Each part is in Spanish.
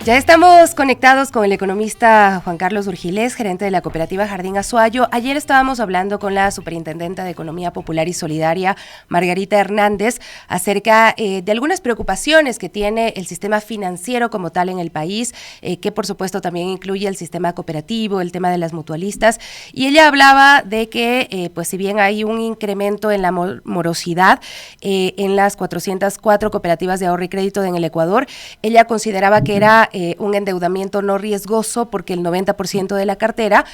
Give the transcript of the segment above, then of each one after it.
Ya estamos conectados con el economista Juan Carlos Urgilés, gerente de la cooperativa Jardín Azuayo. Ayer estábamos hablando con la superintendenta de Economía Popular y Solidaria, Margarita Hernández, acerca de algunas preocupaciones que tiene el sistema financiero como tal en el país, que por supuesto también incluye el sistema cooperativo, el tema de las mutualistas. Y ella hablaba de que, pues si bien hay un incremento en la morosidad en las 404 cooperativas de ahorro y crédito en el Ecuador, ella consideraba que era un endeudamiento no riesgoso porque el 90% de la cartera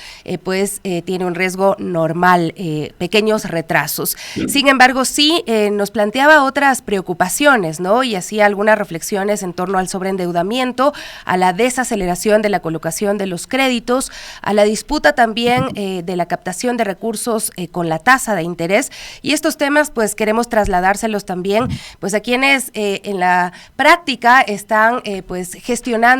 tiene un riesgo normal, pequeños retrasos. Sin embargo, sí nos planteaba otras preocupaciones, ¿no? Y hacía algunas reflexiones en torno al sobreendeudamiento, a la desaceleración de la colocación de los créditos, a la disputa también de la captación de recursos con la tasa de interés. Y estos temas, pues queremos trasladárselos también pues a quienes en la práctica están pues gestionando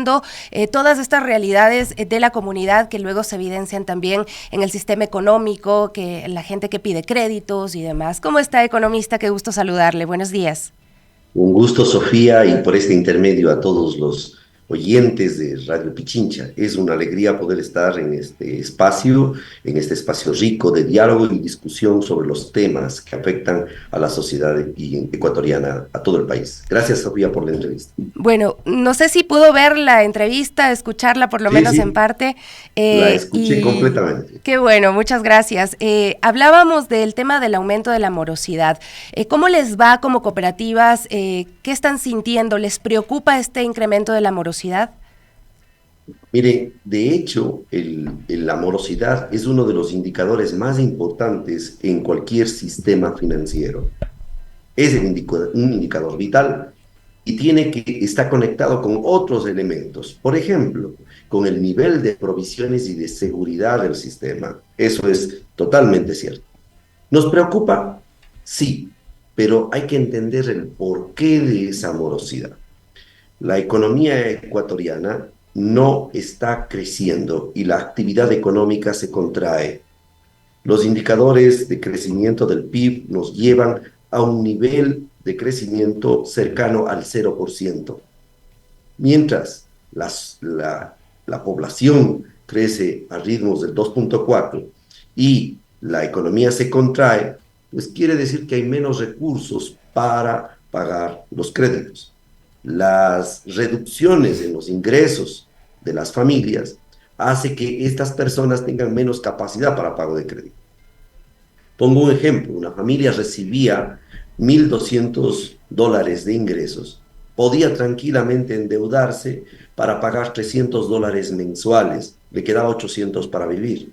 todas estas realidades de la comunidad que luego se evidencian también en el sistema económico, que la gente que pide créditos y demás. ¿Cómo está, economista? Qué gusto saludarle. Buenos días. Un gusto, Sofía, y por este intermedio a todos los oyentes de Radio Pichincha. Es una alegría poder estar en este espacio rico de diálogo y discusión sobre los temas que afectan a la sociedad ecuatoriana, a todo el país. Gracias, Sofía, por la entrevista. Bueno, no sé si pudo ver la entrevista, escucharla por lo Sí, menos en sí, parte. la escuché Y completamente. qué bueno, muchas gracias. Hablábamos del tema del aumento de la morosidad. ¿Cómo les va como cooperativas? ¿Qué están sintiendo? ¿Les preocupa este incremento de la morosidad? Mire, de hecho, la morosidad es uno de los indicadores más importantes en cualquier sistema financiero. Es un indicador vital y está conectado con otros elementos. Por ejemplo, con el nivel de provisiones y de seguridad del sistema. Eso es totalmente cierto. ¿Nos preocupa? Sí, pero hay que entender el porqué de esa morosidad. La economía ecuatoriana no está creciendo y la actividad económica se contrae. Los indicadores de crecimiento del PIB nos llevan a un nivel de crecimiento cercano al 0%. Mientras la población crece a ritmos del 2,4 y la economía se contrae, pues quiere decir que hay menos recursos para pagar los créditos. Las reducciones en los ingresos de las familias hace que estas personas tengan menos capacidad para pago de crédito. Pongo un ejemplo, una familia recibía $1,200 de ingresos, podía tranquilamente endeudarse para pagar $300 mensuales, le quedaba 800 para vivir.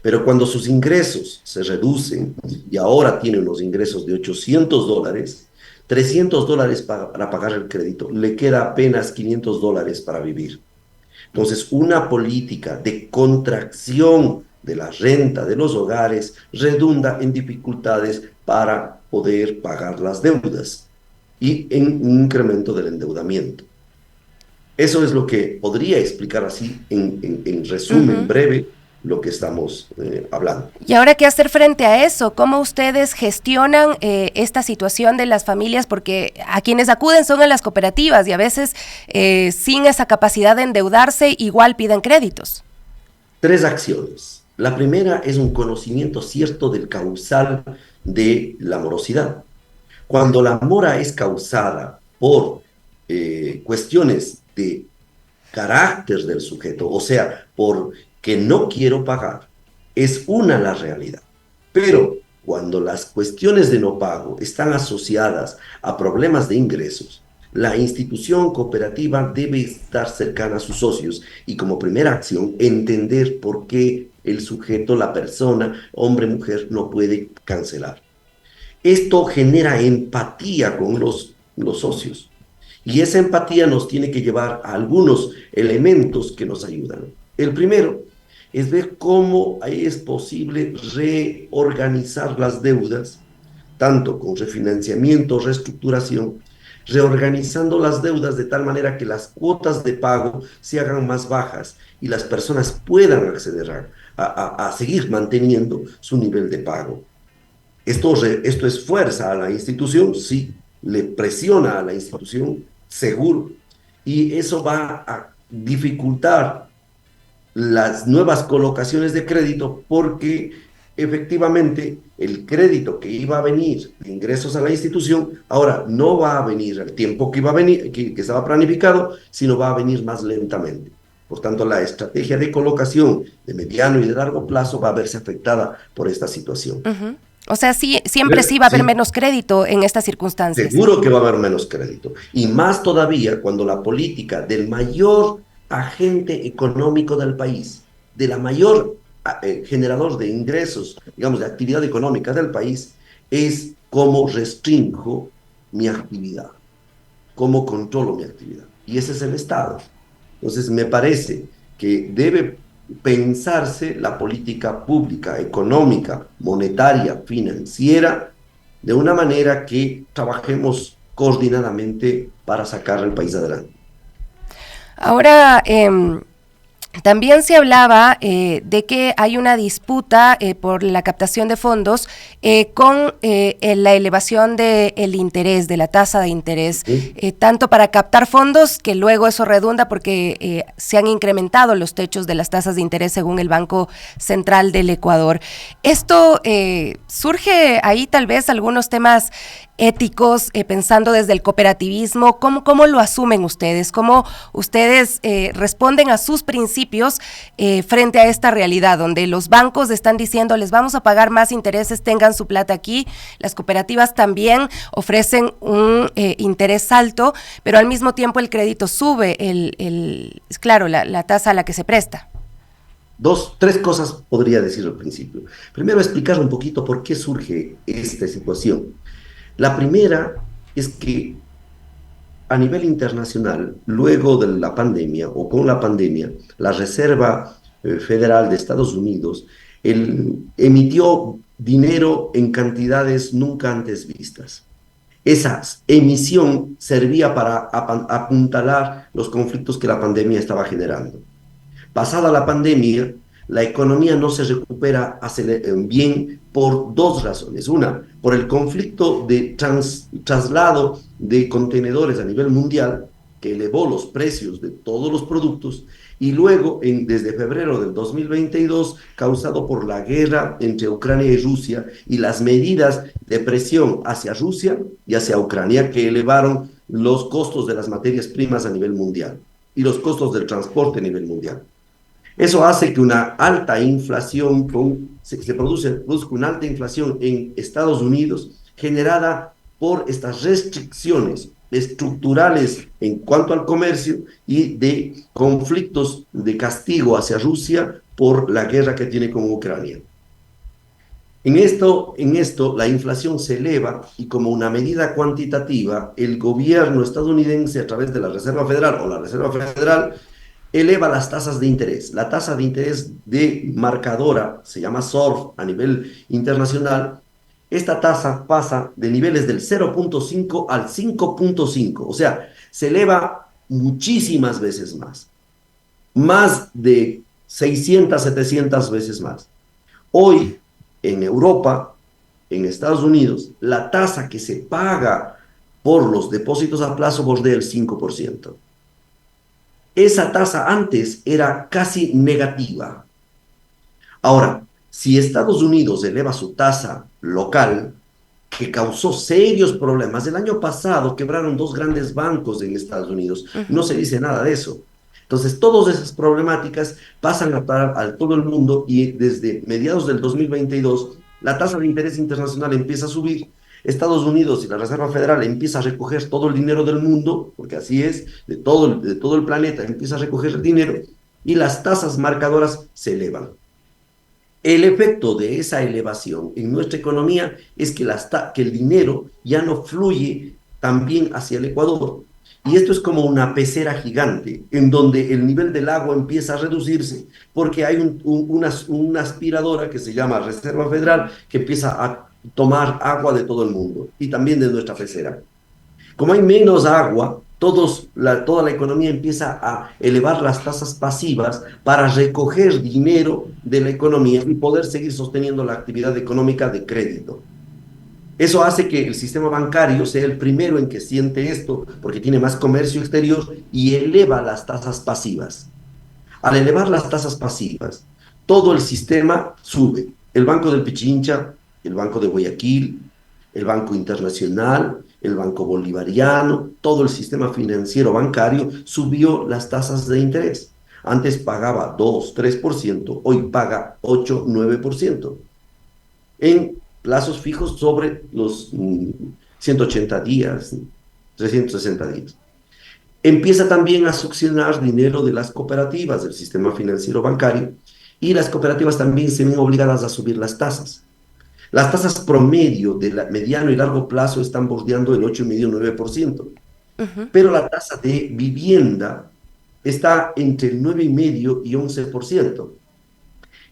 Pero cuando sus ingresos se reducen y ahora tiene unos ingresos de $800, $300 para pagar el crédito, le queda apenas $500 para vivir. Entonces, una política de contracción de la renta de los hogares redunda en dificultades para poder pagar las deudas y en un incremento del endeudamiento. Eso es lo que podría explicar así, en resumen Uh-huh. breve, lo que estamos hablando. Y ahora, ¿qué hacer frente a eso? ¿Cómo ustedes gestionan esta situación de las familias? Porque a quienes acuden son en las cooperativas y a veces sin esa capacidad de endeudarse igual piden créditos. 3 acciones. La primera es un conocimiento cierto del causal de la morosidad. Cuando la mora es causada por cuestiones de carácter del sujeto, o sea, por que no quiero pagar, es una la realidad. Pero cuando las cuestiones de no pago están asociadas a problemas de ingresos, la institución cooperativa debe estar cercana a sus socios y, como primera acción, entender por qué el sujeto, la persona, hombre, mujer, no puede cancelar. Esto genera empatía con los socios. Y esa empatía nos tiene que llevar a algunos elementos que nos ayudan. El primero es ver cómo es posible reorganizar las deudas, tanto con refinanciamiento, reestructuración, reorganizando las deudas de tal manera que las cuotas de pago se hagan más bajas y las personas puedan acceder a seguir manteniendo su nivel de pago. Esto esfuerza a la institución, sí, le presiona a la institución, seguro, y eso va a dificultar las nuevas colocaciones de crédito porque efectivamente el crédito que iba a venir de ingresos a la institución ahora no va a venir al tiempo que iba a venir, que estaba planificado, sino va a venir más lentamente. Por tanto, la estrategia de colocación de mediano y de largo plazo va a verse afectada por esta situación. Uh-huh. O sea, sí, siempre sí va a haber Sí, menos crédito en estas circunstancias. seguro que va a haber menos crédito. Y más todavía cuando la política del mayor agente económico del país, de la mayor generador de ingresos, digamos, de actividad económica del país, es cómo restringo mi actividad, cómo controlo mi actividad. Y ese es el Estado. Entonces, me parece que debe pensarse la política pública, económica, monetaria, financiera, de una manera que trabajemos coordinadamente para sacar al país adelante. Ahora, también se hablaba de que hay una disputa por la captación de fondos con la elevación del interés, de la tasa de interés, ¿Sí? tanto para captar fondos, que luego eso redunda porque se han incrementado los techos de las tasas de interés según el Banco Central del Ecuador. Esto surge ahí tal vez algunos temas éticos, pensando desde el cooperativismo. ¿Cómo lo asumen ustedes? ¿Cómo ustedes responden a sus principios frente a esta realidad donde los bancos están diciendo les vamos a pagar más intereses, tengan su plata aquí? Las cooperativas también ofrecen un interés alto, pero al mismo tiempo el crédito sube, claro, la tasa a la que se presta. Tres cosas podría decir al principio. Primero, explicar un poquito por qué surge esta situación. La primera es que a nivel internacional, luego de la pandemia o con la pandemia, la Reserva Federal de Estados Unidos emitió dinero en cantidades nunca antes vistas. Esa emisión servía para apuntalar los conflictos que la pandemia estaba generando. Pasada la pandemia, la economía no se recupera bien por dos razones. Una, por el conflicto de traslado de contenedores a nivel mundial, que elevó los precios de todos los productos, y luego, desde febrero del 2022, causado por la guerra entre Ucrania y Rusia y las medidas de presión hacia Rusia y hacia Ucrania que elevaron los costos de las materias primas a nivel mundial y los costos del transporte a nivel mundial. Eso hace que una alta inflación, se produzca una alta inflación en Estados Unidos generada por estas restricciones estructurales en cuanto al comercio y de conflictos de castigo hacia Rusia por la guerra que tiene con Ucrania. En esto, la inflación se eleva y como una medida cuantitativa, el gobierno estadounidense a través de la Reserva Federal o la Reserva Federal eleva las tasas de interés. La tasa de interés de marcadora, se llama SORF a nivel internacional, esta tasa pasa de niveles del 0.5 al 5.5, o sea, se eleva muchísimas veces más de 600, 700 veces más. Hoy, en Europa, en Estados Unidos, la tasa que se paga por los depósitos a plazo bordea el 5%. Esa tasa antes era casi negativa. Ahora, si Estados Unidos eleva su tasa local, que causó serios problemas, el año pasado quebraron dos grandes bancos en Estados Unidos, no se dice nada de eso. Entonces, todas esas problemáticas pasan a todo el mundo y desde mediados del 2022, la tasa de interés internacional empieza a subir. Estados Unidos y la Reserva Federal empieza a recoger todo el dinero del mundo, porque así es, de todo el planeta empieza a recoger el dinero y las tasas marcadoras se elevan. El efecto de esa elevación en nuestra economía es que el dinero ya no fluye tan bien hacia el Ecuador. Y esto es como una pecera gigante, en donde el nivel del agua empieza a reducirse, porque hay una aspiradora que se llama Reserva Federal, que empieza a tomar agua de todo el mundo y también de nuestra pecera. Como hay menos agua, toda la economía empieza a elevar las tasas pasivas para recoger dinero de la economía y poder seguir sosteniendo la actividad económica de crédito. Eso hace que el sistema bancario sea el primero en que siente esto, porque tiene más comercio exterior y eleva las tasas pasivas. Al elevar las tasas pasivas, todo el sistema sube. El Banco del Pichincha, el Banco de Guayaquil, el Banco Internacional, el Banco Bolivariano, todo el sistema financiero bancario subió las tasas de interés. Antes pagaba 2, 3%, hoy paga 8, 9% en plazos fijos sobre los 180 días, 360 días. Empieza también a succionar dinero de las cooperativas del sistema financiero bancario y las cooperativas también se ven obligadas a subir las tasas. Las tasas promedio de mediano y largo plazo están bordeando el 8,5-9%, Ujú. pero la tasa de vivienda está entre el 9,5 y 11%.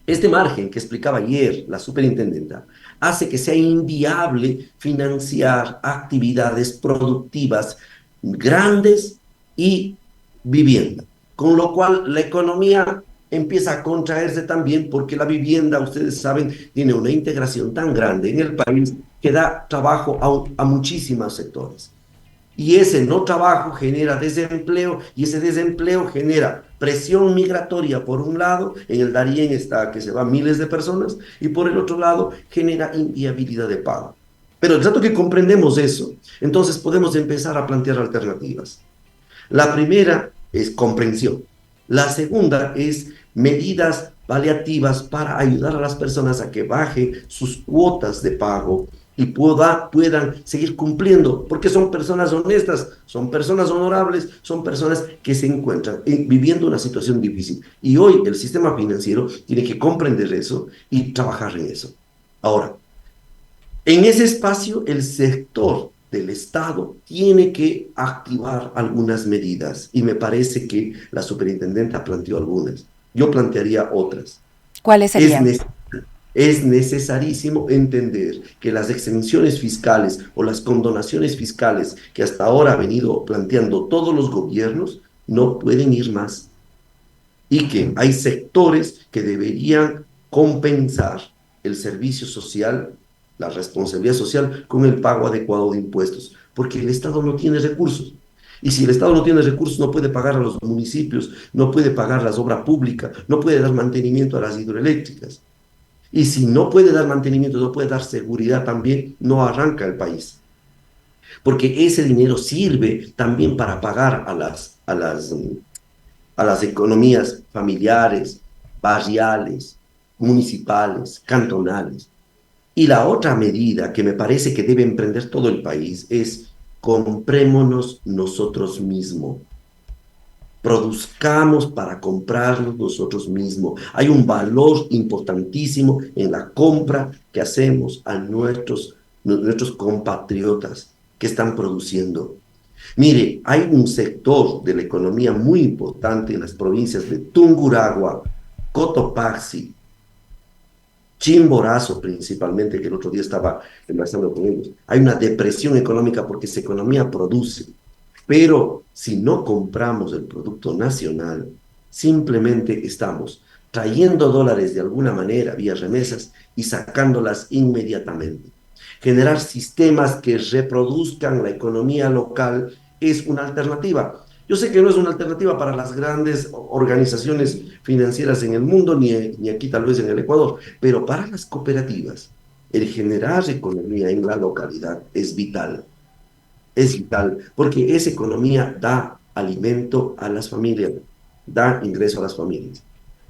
Este margen que explicaba ayer la superintendenta hace que sea inviable financiar actividades productivas grandes y vivienda, con lo cual la economía empieza a contraerse también porque la vivienda, ustedes saben, tiene una integración tan grande en el país que da trabajo a muchísimos sectores. Y ese no trabajo genera desempleo y ese desempleo genera presión migratoria por un lado, en el Darién está que se van miles de personas, y por el otro lado genera inviabilidad de pago. Pero el rato que comprendemos eso, entonces podemos empezar a plantear alternativas. La primera es comprensión. La segunda es medidas paliativas para ayudar a las personas a que bajen sus cuotas de pago y puedan seguir cumpliendo, porque son personas honestas, son personas honorables, son personas que se encuentran viviendo una situación difícil. Y hoy el sistema financiero tiene que comprender eso y trabajar en eso. Ahora, en ese espacio, el sector del Estado tiene que activar algunas medidas y me parece que la superintendenta planteó algunas. Yo plantearía otras. ¿Cuáles Es, serían? es necesarísimo entender que las exenciones fiscales o las condonaciones fiscales que hasta ahora han venido planteando todos los gobiernos no pueden ir más y que hay sectores que deberían compensar el servicio social, la responsabilidad social con el pago adecuado de impuestos, porque el Estado no tiene recursos. Y si el Estado no tiene recursos, no puede pagar a los municipios, no puede pagar las obras públicas, no puede dar mantenimiento a las hidroeléctricas. Y si no puede dar mantenimiento, no puede dar seguridad también, no arranca el país. Porque ese dinero sirve también para pagar a las economías familiares, barriales, municipales, cantonales. Y la otra medida que me parece que debe emprender todo el país es comprémonos nosotros mismos. Produzcamos para comprarnos nosotros mismos. Hay un valor importantísimo en la compra que hacemos a nuestros compatriotas que están produciendo. Mire, hay un sector de la economía muy importante en las provincias de Tungurahua, Cotopaxi, Chimborazo principalmente, que el otro día estaba enlazando con ellos. Hay una depresión económica porque esa economía produce, pero si no compramos el producto nacional, simplemente estamos trayendo dólares de alguna manera vía remesas y sacándolas inmediatamente. Generar sistemas que reproduzcan la economía local es una alternativa. Yo sé que no es una alternativa para las grandes organizaciones financieras en el mundo, ni aquí tal vez en el Ecuador, pero para las cooperativas, el generar economía en la localidad es vital, porque esa economía da alimento a las familias, da ingreso a las familias.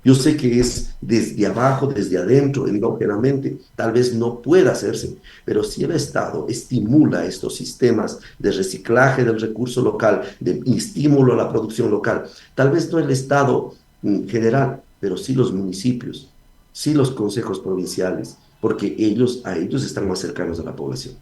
Yo sé que es desde abajo, desde adentro, endógenamente, tal vez no pueda hacerse, pero si el Estado estimula estos sistemas de reciclaje del recurso local, de estímulo a la producción local, tal vez no el Estado general, pero sí los municipios, sí los consejos provinciales, porque a ellos están más cercanos a la población.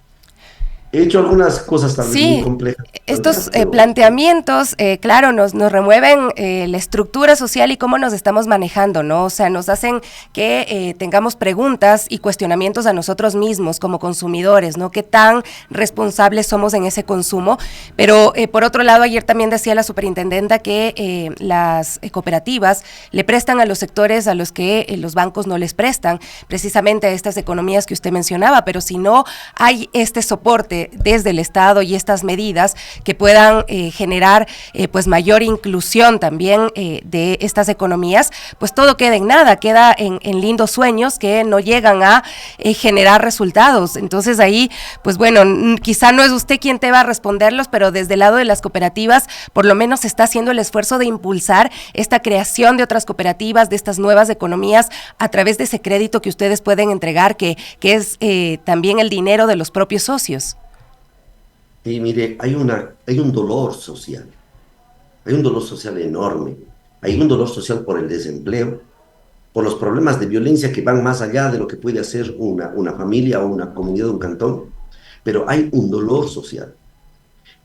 he hecho algunas cosas tal vez muy Sí, complejas, estos pero planteamientos, claro, nos remueven la estructura social y cómo nos estamos manejando, ¿no? O sea, nos hacen que tengamos preguntas y cuestionamientos a nosotros mismos como consumidores, ¿no? ¿Qué tan responsables somos en ese consumo? Pero por otro lado, ayer también decía la superintendenta que las cooperativas le prestan a los sectores a los que los bancos no les prestan, precisamente a estas economías que usted mencionaba, pero si no hay este soporte desde el Estado y estas medidas que puedan generar pues mayor inclusión también de estas economías, pues todo queda en nada, queda en lindos sueños que no llegan a generar resultados. Entonces ahí, pues bueno, quizá no es usted quien te va a responderlos, pero desde el lado de las cooperativas, por lo menos se está haciendo el esfuerzo de impulsar esta creación de otras cooperativas, de estas nuevas economías, a través de ese crédito que ustedes pueden entregar, que es también el dinero de los propios socios. sí, mire, hay un dolor social, hay un dolor social enorme, hay un dolor social por el desempleo, por los problemas de violencia que van más allá de lo que puede hacer una familia o una comunidad, un cantón, pero hay un dolor social.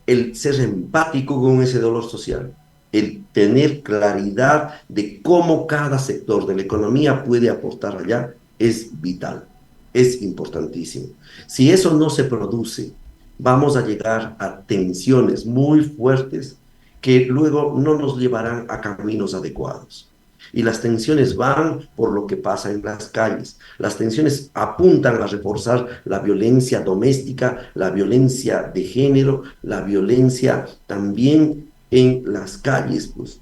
El ser empático con ese dolor social, el tener claridad de cómo cada sector de la economía puede aportar allá, es vital, es importantísimo. Si eso no se produce, vamos a llegar a tensiones muy fuertes que luego no nos llevarán a caminos adecuados. Y las tensiones van por lo que pasa en las calles. Las tensiones apuntan a reforzar la violencia doméstica, la violencia de género, la violencia también en las calles, pues.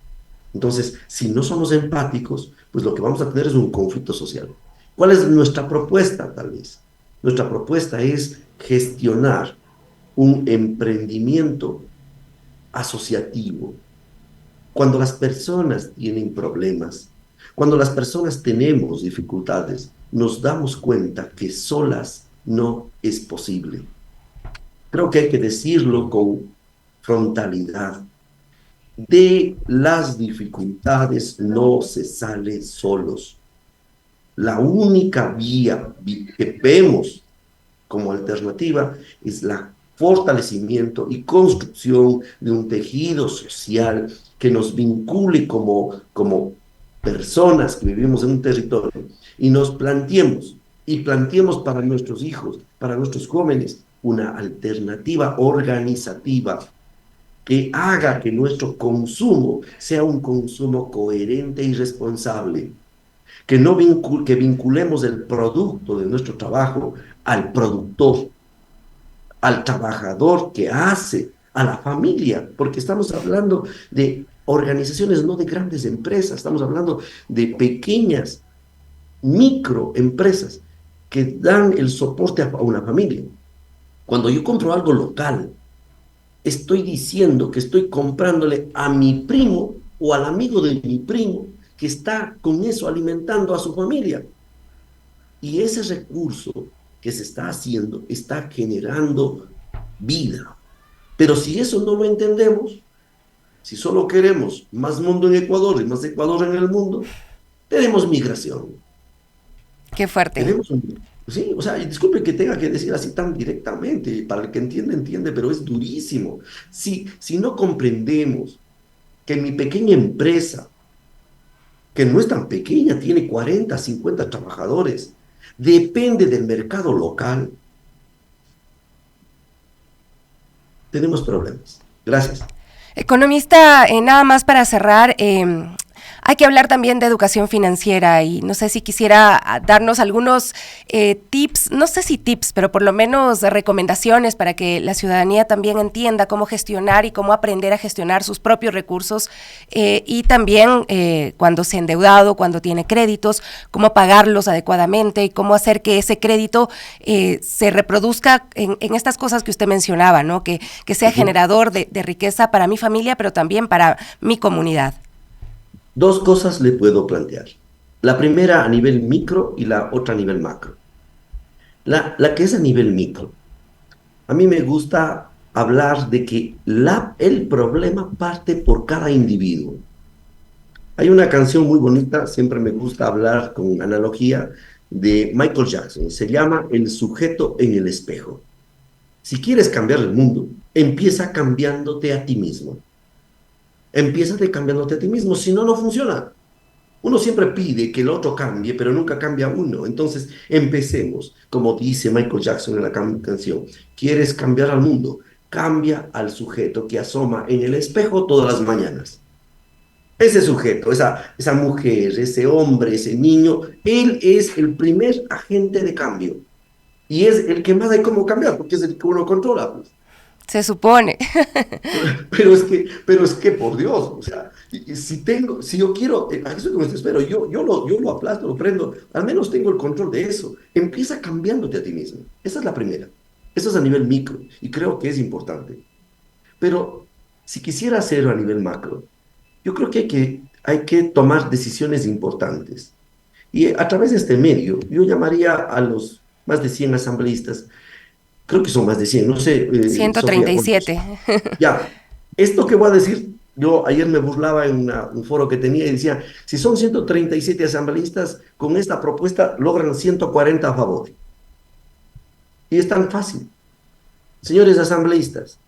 Entonces, si no somos empáticos, pues lo que vamos a tener es un conflicto social. ¿Cuál es nuestra propuesta, tal vez? Nuestra propuesta es gestionar un emprendimiento asociativo, cuando las personas tienen problemas, cuando las personas tenemos dificultades, nos damos cuenta que solas no es posible. Creo que hay que decirlo con frontalidad. De las dificultades no se sale solos. La única vía que vemos como alternativa es la fortalecimiento y construcción de un tejido social que nos vincule como personas que vivimos en un territorio y nos planteemos para nuestros hijos, para nuestros jóvenes, una alternativa organizativa que haga que nuestro consumo sea un consumo coherente y responsable, que no que vinculemos el producto de nuestro trabajo al productor, al trabajador que hace, a la familia, porque estamos hablando de organizaciones, no de grandes empresas, estamos hablando de pequeñas microempresas que dan el soporte a una familia. Cuando yo compro algo local, estoy diciendo que estoy comprándole a mi primo o al amigo de mi primo que está con eso alimentando a su familia. Y ese recurso que se está haciendo está generando vida. Pero si eso no lo entendemos, si solo queremos más mundo en Ecuador y más Ecuador en el mundo, tenemos migración. Qué fuerte. Tenemos un... Sí, o sea, y disculpe que tenga que decir así tan directamente, para el que entiende, entiende, pero es durísimo. Si no comprendemos que mi pequeña empresa, que no es tan pequeña, tiene 40, 50 trabajadores, depende del mercado local, tenemos problemas. Gracias. Economista, nada más para cerrar, hay que hablar también de educación financiera y no sé si quisiera darnos algunos tips, no sé si tips, pero por lo menos recomendaciones para que la ciudadanía también entienda cómo gestionar y cómo aprender a gestionar sus propios recursos y también cuando se ha endeudado, cuando tiene créditos, cómo pagarlos adecuadamente y cómo hacer que ese crédito se reproduzca en estas cosas que usted mencionaba, ¿no? Que sea generador de riqueza para mi familia, pero también para mi comunidad. Dos cosas le puedo plantear. La primera a nivel micro y la otra a nivel macro. La que es a nivel micro. A mí me gusta hablar de que el problema parte por cada individuo. Hay una canción muy bonita, siempre me gusta hablar con analogía, de Michael Jackson. Se llama El sujeto en el espejo. Si quieres cambiar el mundo, empieza cambiándote a ti mismo. Empiézate cambiándote a ti mismo, si no, no funciona. Uno siempre pide que el otro cambie, pero nunca cambia uno. Entonces, empecemos, como dice Michael Jackson en la canción, ¿quieres cambiar al mundo? Cambia al sujeto que asoma en el espejo todas las mañanas. Ese sujeto, esa mujer, ese hombre, ese niño, él es el primer agente de cambio. Y es el que más hay cómo cambiar, porque es el que uno controla, pues. Se supone. Pero es que por Dios, o sea, si yo quiero, eso que me espero, yo lo aplasto, lo prendo, al menos tengo el control de eso. Empieza cambiándote a ti mismo. Esa es la primera. Eso es a nivel micro, y creo que es importante. Pero si quisiera hacerlo a nivel macro, yo creo que hay que tomar decisiones importantes. Y a través de este medio, yo llamaría a los más de 100 asambleístas, creo que son más de 100, no sé, Sofía, ¿cuántos? 137. Ya, esto que voy a decir, yo ayer me burlaba en un foro que tenía y decía, si son 137 asambleístas, con esta propuesta logran 140 a favor. Y es tan fácil. Señores asambleístas,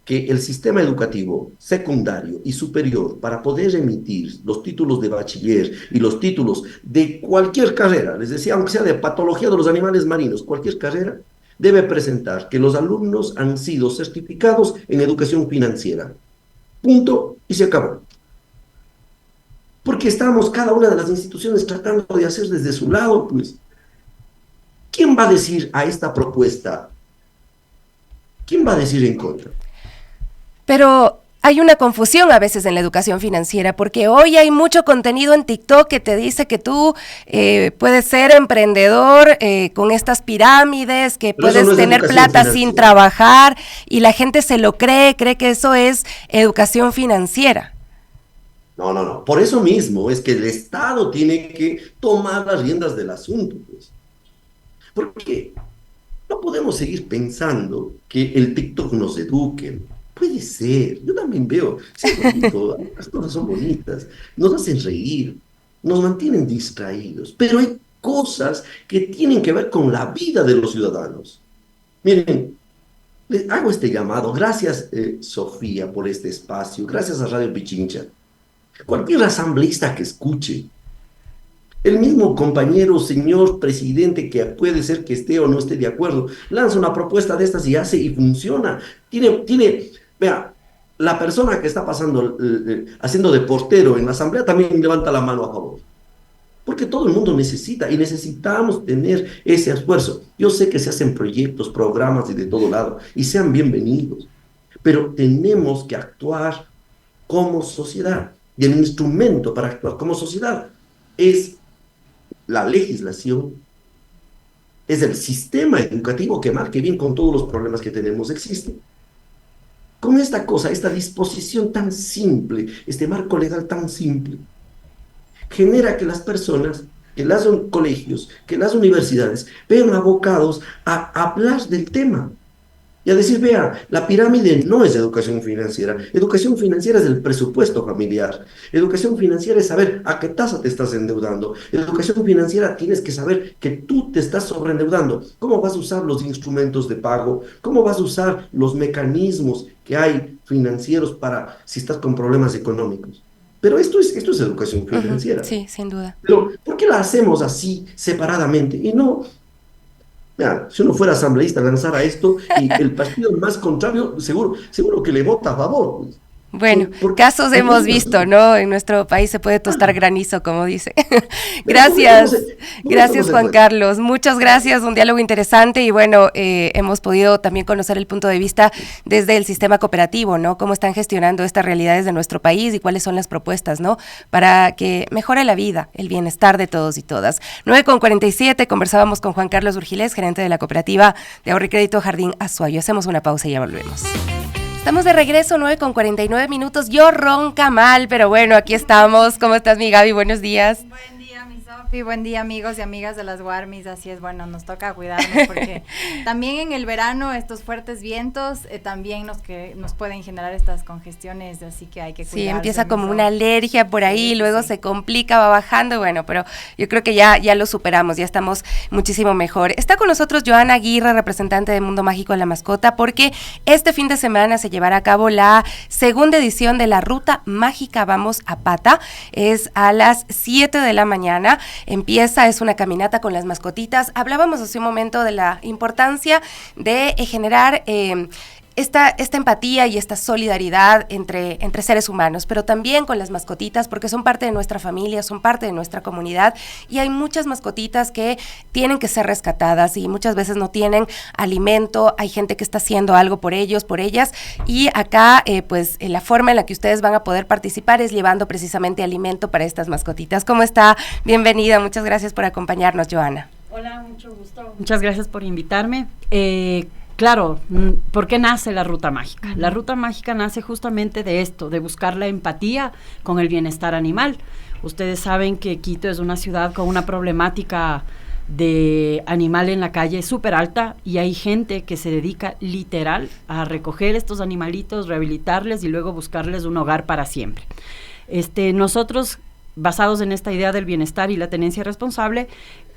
que el sistema educativo secundario y superior, para poder emitir los títulos de bachiller y los títulos de cualquier carrera, les decía, aunque sea de patología de los animales marinos, cualquier carrera, debe presentar que los alumnos han sido certificados en educación financiera. Punto, y se acabó. Porque estamos cada una de las instituciones tratando de hacer desde su lado, pues. ¿Quién va a decir a esta propuesta? ¿Quién va a decir en contra? Pero hay una confusión a veces en la educación financiera, porque hoy hay mucho contenido en TikTok que te dice que tú puedes ser emprendedor con estas pirámides, que Pero puedes no tener plata sin trabajar, y la gente se lo cree que eso es educación financiera. No. Por eso mismo es que el Estado tiene que tomar las riendas del asunto, pues. Porque no podemos seguir pensando que el TikTok nos eduque. Puede ser, yo también veo, sí, es bonito, las cosas son bonitas, nos hacen reír, nos mantienen distraídos, pero hay cosas que tienen que ver con la vida de los ciudadanos. Miren, les hago este llamado, gracias Sofía por este espacio, gracias a Radio Pichincha. Cualquier asambleísta que escuche, el mismo compañero, señor presidente, que puede ser que esté o no esté de acuerdo, lanza una propuesta de estas y hace y funciona. Vea, la persona que está pasando, haciendo de portero en la asamblea también levanta la mano a favor. Porque todo el mundo necesita y necesitamos tener ese esfuerzo. Yo sé que se hacen proyectos, programas y de todo lado, y sean bienvenidos, pero tenemos que actuar como sociedad. Y el instrumento para actuar como sociedad es la legislación, es el sistema educativo que marque bien con todos los problemas que tenemos existe. Con esta cosa, esta disposición tan simple, este marco legal tan simple, genera que las personas, que los colegios, que las universidades vean abocados a hablar del tema y a decir, vea, la pirámide no es educación financiera es el presupuesto familiar, educación financiera es saber a qué tasa te estás endeudando, educación financiera tienes que saber que tú te estás sobreendeudando, cómo vas a usar los instrumentos de pago, cómo vas a usar los mecanismos que hay financieros para si estás con problemas económicos. Pero esto es educación financiera. Sí, sin duda. Pero ¿por qué la hacemos así, separadamente? Y no... Mira, si uno fuera asambleísta, lanzara esto y el partido más contrario, seguro que le vota a favor. Pues. Bueno, casos hemos visto, ¿no? En nuestro país se puede tostar granizo, como dice. Gracias, gracias Juan Carlos, muchas gracias, un diálogo interesante y bueno, hemos podido también conocer el punto de vista desde el sistema cooperativo, ¿no? Cómo están gestionando estas realidades de nuestro país y cuáles son las propuestas, ¿no? Para que mejore la vida, el bienestar de todos y todas. 9:47, conversábamos con Juan Carlos Urgilés, gerente de la cooperativa de ahorro y crédito Jardín Azuayo. Hacemos una pausa y ya volvemos. Estamos de regreso, 9:49. Yo ronca mal, pero bueno, aquí estamos. ¿Cómo estás, mi Gaby? Buenos días. Buen día, mi Sofi. Sí, buen día amigos y amigas de las Warmis, así es, bueno, nos toca cuidarnos porque también en el verano estos fuertes vientos también nos pueden generar estas congestiones, así que hay que cuidarse. Sí, empieza como una alergia por ahí, sí, luego se complica, va bajando, bueno, pero yo creo que ya lo superamos, ya estamos muchísimo mejor. Está con nosotros Joana Aguirre, representante de Mundo Mágico de la Mascota, porque este fin de semana se llevará a cabo la segunda edición de la Ruta Mágica Vamos a Pata, es a las 7 de la mañana. Empieza, es una caminata con las mascotitas. Hablábamos hace un momento de la importancia de generar esta empatía y esta solidaridad entre seres humanos, pero también con las mascotitas, porque son parte de nuestra familia, son parte de nuestra comunidad, y hay muchas mascotitas que tienen que ser rescatadas y muchas veces no tienen alimento, hay gente que está haciendo algo por ellos, por ellas, y acá la forma en la que ustedes van a poder participar es llevando precisamente alimento para estas mascotitas. ¿Cómo está? Bienvenida, muchas gracias por acompañarnos, Joana. Hola, mucho gusto. Muchas gracias por invitarme. Claro, ¿por qué nace la Ruta Mágica? La Ruta Mágica nace justamente de esto, de buscar la empatía con el bienestar animal. Ustedes saben que Quito es una ciudad con una problemática de animal en la calle súper alta y hay gente que se dedica literal a recoger estos animalitos, rehabilitarles y luego buscarles un hogar para siempre. Nosotros, basados en esta idea del bienestar y la tenencia responsable,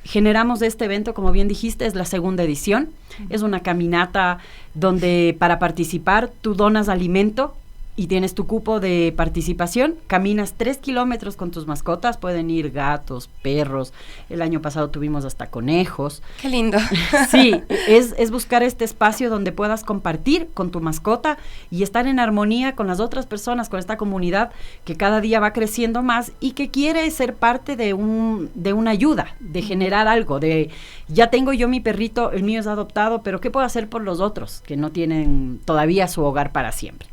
generamos este evento, como bien dijiste, es la segunda edición. Es una caminata donde para participar tú donas alimento y tienes tu cupo de participación, caminas 3 kilómetros con tus mascotas, pueden ir gatos, perros, el año pasado tuvimos hasta conejos. ¡Qué lindo! Sí, es buscar este espacio donde puedas compartir con tu mascota y estar en armonía con las otras personas, con esta comunidad que cada día va creciendo más y que quiere ser parte de una ayuda, de generar algo, ya tengo yo mi perrito, el mío es adoptado, pero ¿qué puedo hacer por los otros que no tienen todavía su hogar para siempre?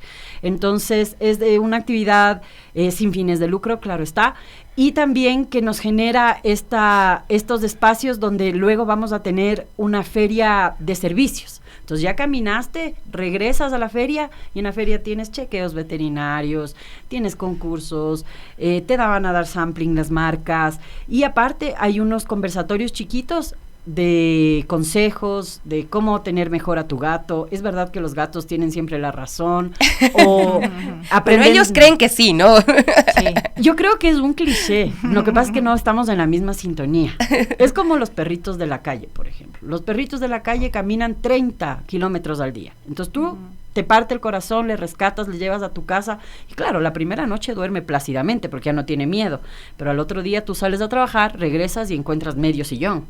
Entonces, es de una actividad sin fines de lucro, claro está, y también que nos genera estos espacios donde luego vamos a tener una feria de servicios. Entonces, ya caminaste, regresas a la feria, y en la feria tienes chequeos veterinarios, tienes concursos, te van a dar sampling las marcas, y aparte hay unos conversatorios chiquitos de consejos, de cómo tener mejor a tu gato. Es verdad que los gatos tienen siempre la razón, o pero ellos creen que sí, ¿no? Sí. Yo creo que es un cliché, lo que pasa es que no estamos en la misma sintonía. Es como los perritos de la calle, por ejemplo. Los perritos de la calle caminan 30 kilómetros al día, entonces tú te parte el corazón, le rescatas, le llevas a tu casa, y claro, la primera noche duerme plácidamente porque ya no tiene miedo, pero al otro día tú sales a trabajar, regresas y encuentras medio sillón.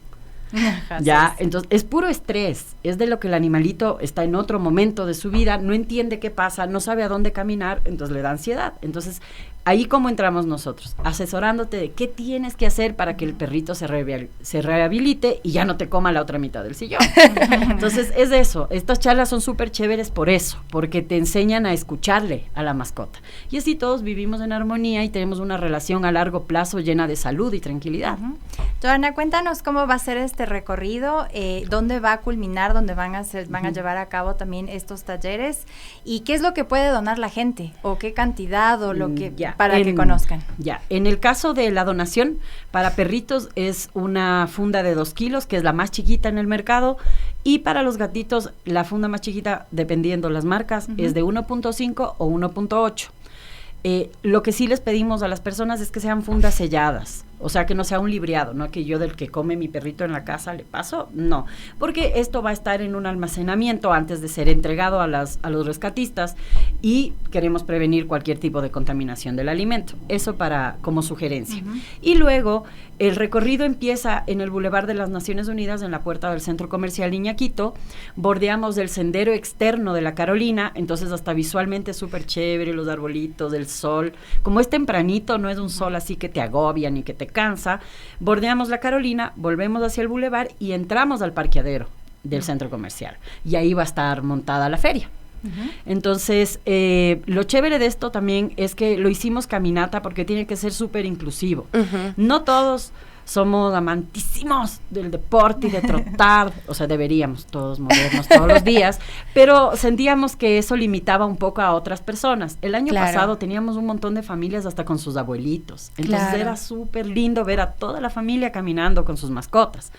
Ya, entonces es puro estrés, es de lo que el animalito está en otro momento de su vida, no entiende qué pasa, no sabe a dónde caminar, entonces le da ansiedad. Entonces, ahí cómo entramos nosotros, asesorándote de qué tienes que hacer para que el perrito se rehabilite y ya no te coma la otra mitad del sillón. Entonces, es eso, estas charlas son súper chéveres por eso, porque te enseñan a escucharle a la mascota. Y así todos vivimos en armonía y tenemos una relación a largo plazo llena de salud y tranquilidad. Joana, cuéntanos cómo va a ser este recorrido, dónde va a culminar, dónde van a llevar a cabo también estos talleres, y qué es lo que puede donar la gente, o qué cantidad, o lo que para que conozcan. Ya, en el caso de la donación para perritos es una funda de 2 kilos, que es la más chiquita en el mercado, y para los gatitos la funda más chiquita, dependiendo las marcas, es de 1.5 o 1.8. Lo que sí les pedimos a las personas es que sean fundas selladas, o sea, que no sea un libreado, no que yo del que come mi perrito en la casa le paso, no, porque esto va a estar en un almacenamiento antes de ser entregado a los rescatistas, y queremos prevenir cualquier tipo de contaminación del alimento, eso como sugerencia. Y luego el recorrido empieza en el Boulevard de las Naciones Unidas, en la puerta del Centro Comercial Niña Quito, bordeamos el sendero externo de la Carolina, entonces hasta visualmente súper chévere, los arbolitos, el sol, como es tempranito, no es un sol así que te agobia ni que te cansa, bordeamos la Carolina, volvemos hacia el Boulevard y entramos al parqueadero del centro comercial, y ahí va a estar montada la feria. Entonces, lo chévere de esto también es que lo hicimos caminata porque tiene que ser súper inclusivo. No todos somos amantísimos del deporte y de trotar, o sea, deberíamos todos movernos todos los días, pero sentíamos que eso limitaba un poco a otras personas. El año pasado teníamos un montón de familias hasta con sus abuelitos, entonces era súper lindo ver a toda la familia caminando con sus mascotas.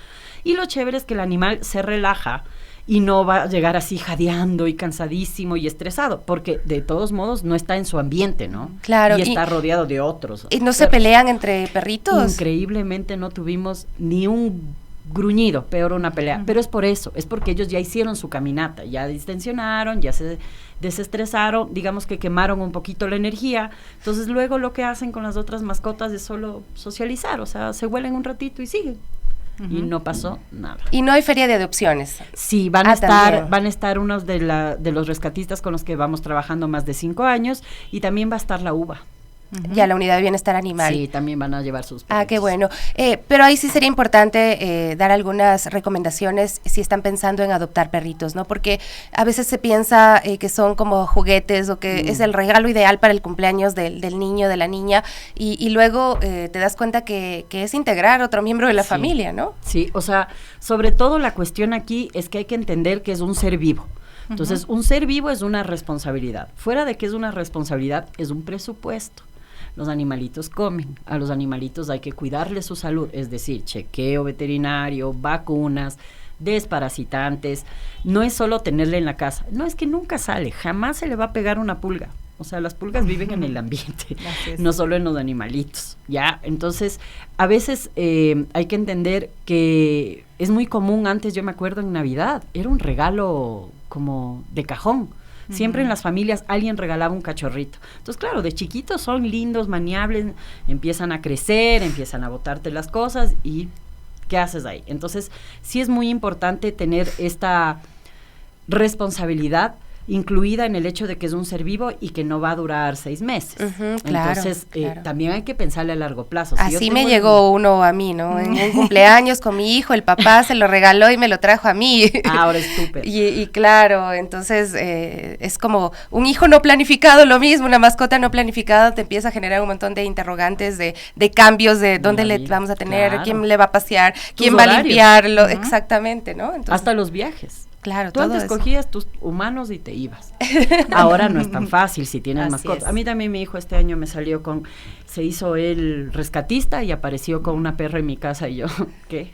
Y lo chévere es que el animal se relaja y no va a llegar así jadeando y cansadísimo y estresado, porque de todos modos no está en su ambiente, ¿no? Claro. Y está rodeado de otros. ¿Y no se pelean entre perritos? Increíblemente no tuvimos ni un gruñido, peor una pelea, pero es por eso, es porque ellos ya hicieron su caminata, ya distensionaron, ya se desestresaron, digamos que quemaron un poquito la energía, entonces luego lo que hacen con las otras mascotas es solo socializar, o sea, se huelen un ratito y siguen. Y no pasó nada. Y no hay feria de adopciones. Sí, van a estar unos de los rescatistas con los que vamos trabajando más de 5 años, y también va a estar la UBA. Ya la unidad de bienestar animal. Sí, también van a llevar sus perritos. Qué bueno. Pero ahí sí sería importante dar algunas recomendaciones si están pensando en adoptar perritos, ¿no? Porque a veces se piensa que son como juguetes o que es el regalo ideal para el cumpleaños del niño, de la niña, y luego te das cuenta que es integrar otro miembro de la familia, ¿no? Sí, o sea, sobre todo la cuestión aquí es que hay que entender que es un ser vivo. Entonces, un ser vivo es una responsabilidad. Fuera de que es una responsabilidad, es un presupuesto. Los animalitos comen, a los animalitos hay que cuidarles su salud, es decir, chequeo veterinario, vacunas, desparasitantes. No es solo tenerle en la casa, no, es que nunca sale, jamás se le va a pegar una pulga. O sea, las pulgas viven en el ambiente, no solo en los animalitos, ¿ya? Entonces, a veces hay que entender que es muy común, antes yo me acuerdo en Navidad, era un regalo como de cajón. Siempre en las familias alguien regalaba un cachorrito. Entonces, claro, de chiquitos son lindos, maniables, empiezan a crecer, empiezan a botarte las cosas y ¿qué haces ahí? Entonces, sí es muy importante tener esta responsabilidad incluida en el hecho de que es un ser vivo y que no va a durar 6 meses. Entonces, también hay que pensarle a largo plazo. Si así me llegó uno a mí, ¿no? En un cumpleaños con mi hijo, el papá se lo regaló y me lo trajo a mí. Ahora es súper. Y claro, entonces es como un hijo no planificado, lo mismo, una mascota no planificada te empieza a generar un montón de interrogantes, de cambios, de dónde le vamos a tener, quién le va a pasear, quién va a limpiarlo, exactamente, ¿no? Entonces, hasta los viajes. Claro, tú antes cogías tus humanos y te ibas. Ahora no es tan fácil si tienes mascotas. A mí también mi hijo este año se hizo el rescatista y apareció con una perra en mi casa y yo, ¿qué?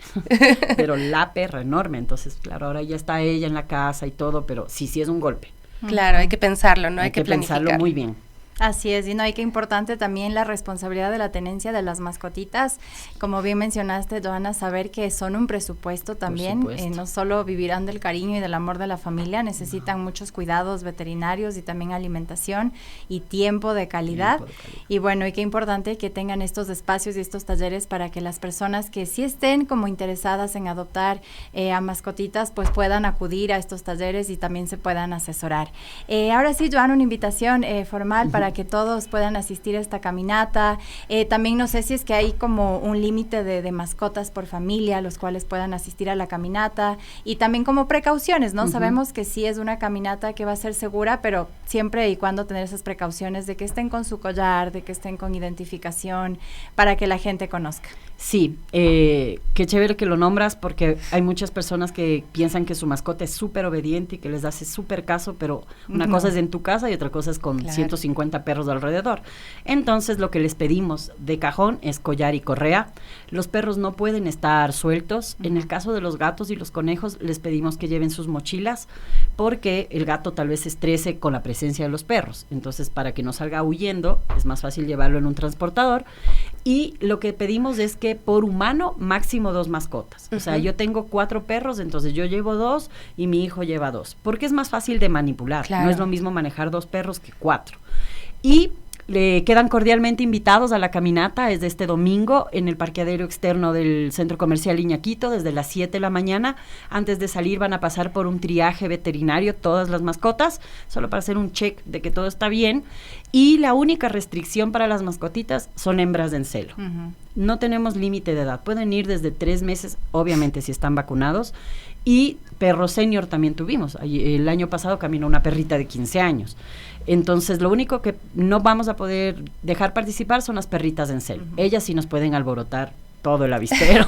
Pero la perra enorme, entonces claro, ahora ya está ella en la casa y todo, pero sí es un golpe. Claro, hay que pensarlo, ¿no? Hay que planificar. Pensarlo muy bien. Así es, y no, hay que importante también la responsabilidad de la tenencia de las mascotitas, como bien mencionaste, Joana, saber que son un presupuesto también, no solo vivirán del cariño y del amor de la familia, necesitan muchos cuidados veterinarios y también alimentación y tiempo de calidad, y bueno, y qué importante que tengan estos espacios y estos talleres para que las personas que sí estén como interesadas en adoptar a mascotitas, pues puedan acudir a estos talleres y también se puedan asesorar. Ahora sí, Joana, una invitación formal para que todos puedan asistir a esta caminata. También no sé si es que hay como un límite de mascotas por familia, los cuales puedan asistir a la caminata, y también como precauciones, ¿no? Sabemos que sí es una caminata que va a ser segura, pero siempre y cuando tener esas precauciones de que estén con su collar, de que estén con identificación, para que la gente conozca. Sí, qué chévere que lo nombras, porque hay muchas personas que piensan que su mascota es súper obediente y que les hace súper caso, pero una cosa es en tu casa y otra cosa es con 150 perros alrededor. Entonces, lo que les pedimos de cajón es collar y correa. Los perros no pueden estar sueltos. En el caso de los gatos y los conejos, les pedimos que lleven sus mochilas, porque el gato tal vez se estrese con la presencia de los perros. Entonces, para que no salga huyendo, es más fácil llevarlo en un transportador. Y lo que pedimos es que por humano, máximo 2 mascotas. O sea, yo tengo 4 perros, entonces yo llevo 2 y mi hijo lleva 2. Porque es más fácil de manipular. Claro. No es lo mismo manejar 2 perros que 4. Y le quedan cordialmente invitados a la caminata, es de este domingo en el parqueadero externo del Centro Comercial Iñaquito, desde las 7 de la mañana. Antes de salir van a pasar por un triaje veterinario todas las mascotas, solo para hacer un check de que todo está bien. Y la única restricción para las mascotitas son hembras en celo. no tenemos límite de edad, pueden ir desde 3 meses, obviamente si están vacunados, y perro senior también tuvimos. El año pasado caminó una perrita de 15 años. Entonces, lo único que no vamos a poder dejar participar son las perritas en celo. Ellas sí nos pueden alborotar todo el avispero.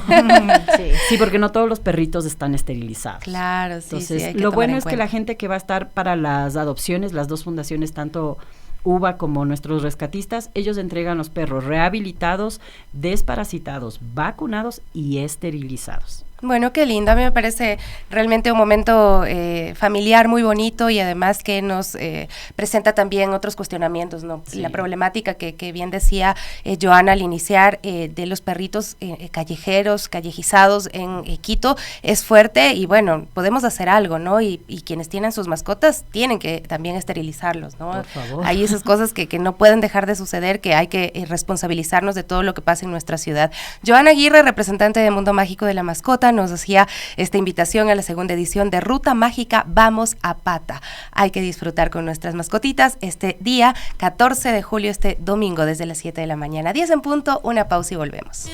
Sí, porque no todos los perritos están esterilizados. Claro, sí. Entonces, hay que lo tomar bueno en es que cuenta. la gente que va a estar para las adopciones, las 2 fundaciones, tanto UBA como nuestros rescatistas, ellos entregan los perros rehabilitados, desparasitados, vacunados y esterilizados. Bueno, qué lindo. A mí me parece realmente un momento familiar muy bonito y además que nos presenta también otros cuestionamientos, ¿no? Sí. La problemática que bien decía Joana al iniciar de los perritos callejizados en Quito es fuerte y bueno, podemos hacer algo, ¿no? Y quienes tienen sus mascotas tienen que también esterilizarlos, ¿no? Por favor. Hay esas cosas que no pueden dejar de suceder, que hay que responsabilizarnos de todo lo que pasa en nuestra ciudad. Joana Aguirre, representante de Mundo Mágico de la Mascota, nos hacía esta invitación a la segunda edición de Ruta Mágica Vamos a Pata. Hay que disfrutar con nuestras mascotitas este día 14 de julio, este domingo, desde las 7 de la mañana. 10 en punto, una pausa y volvemos.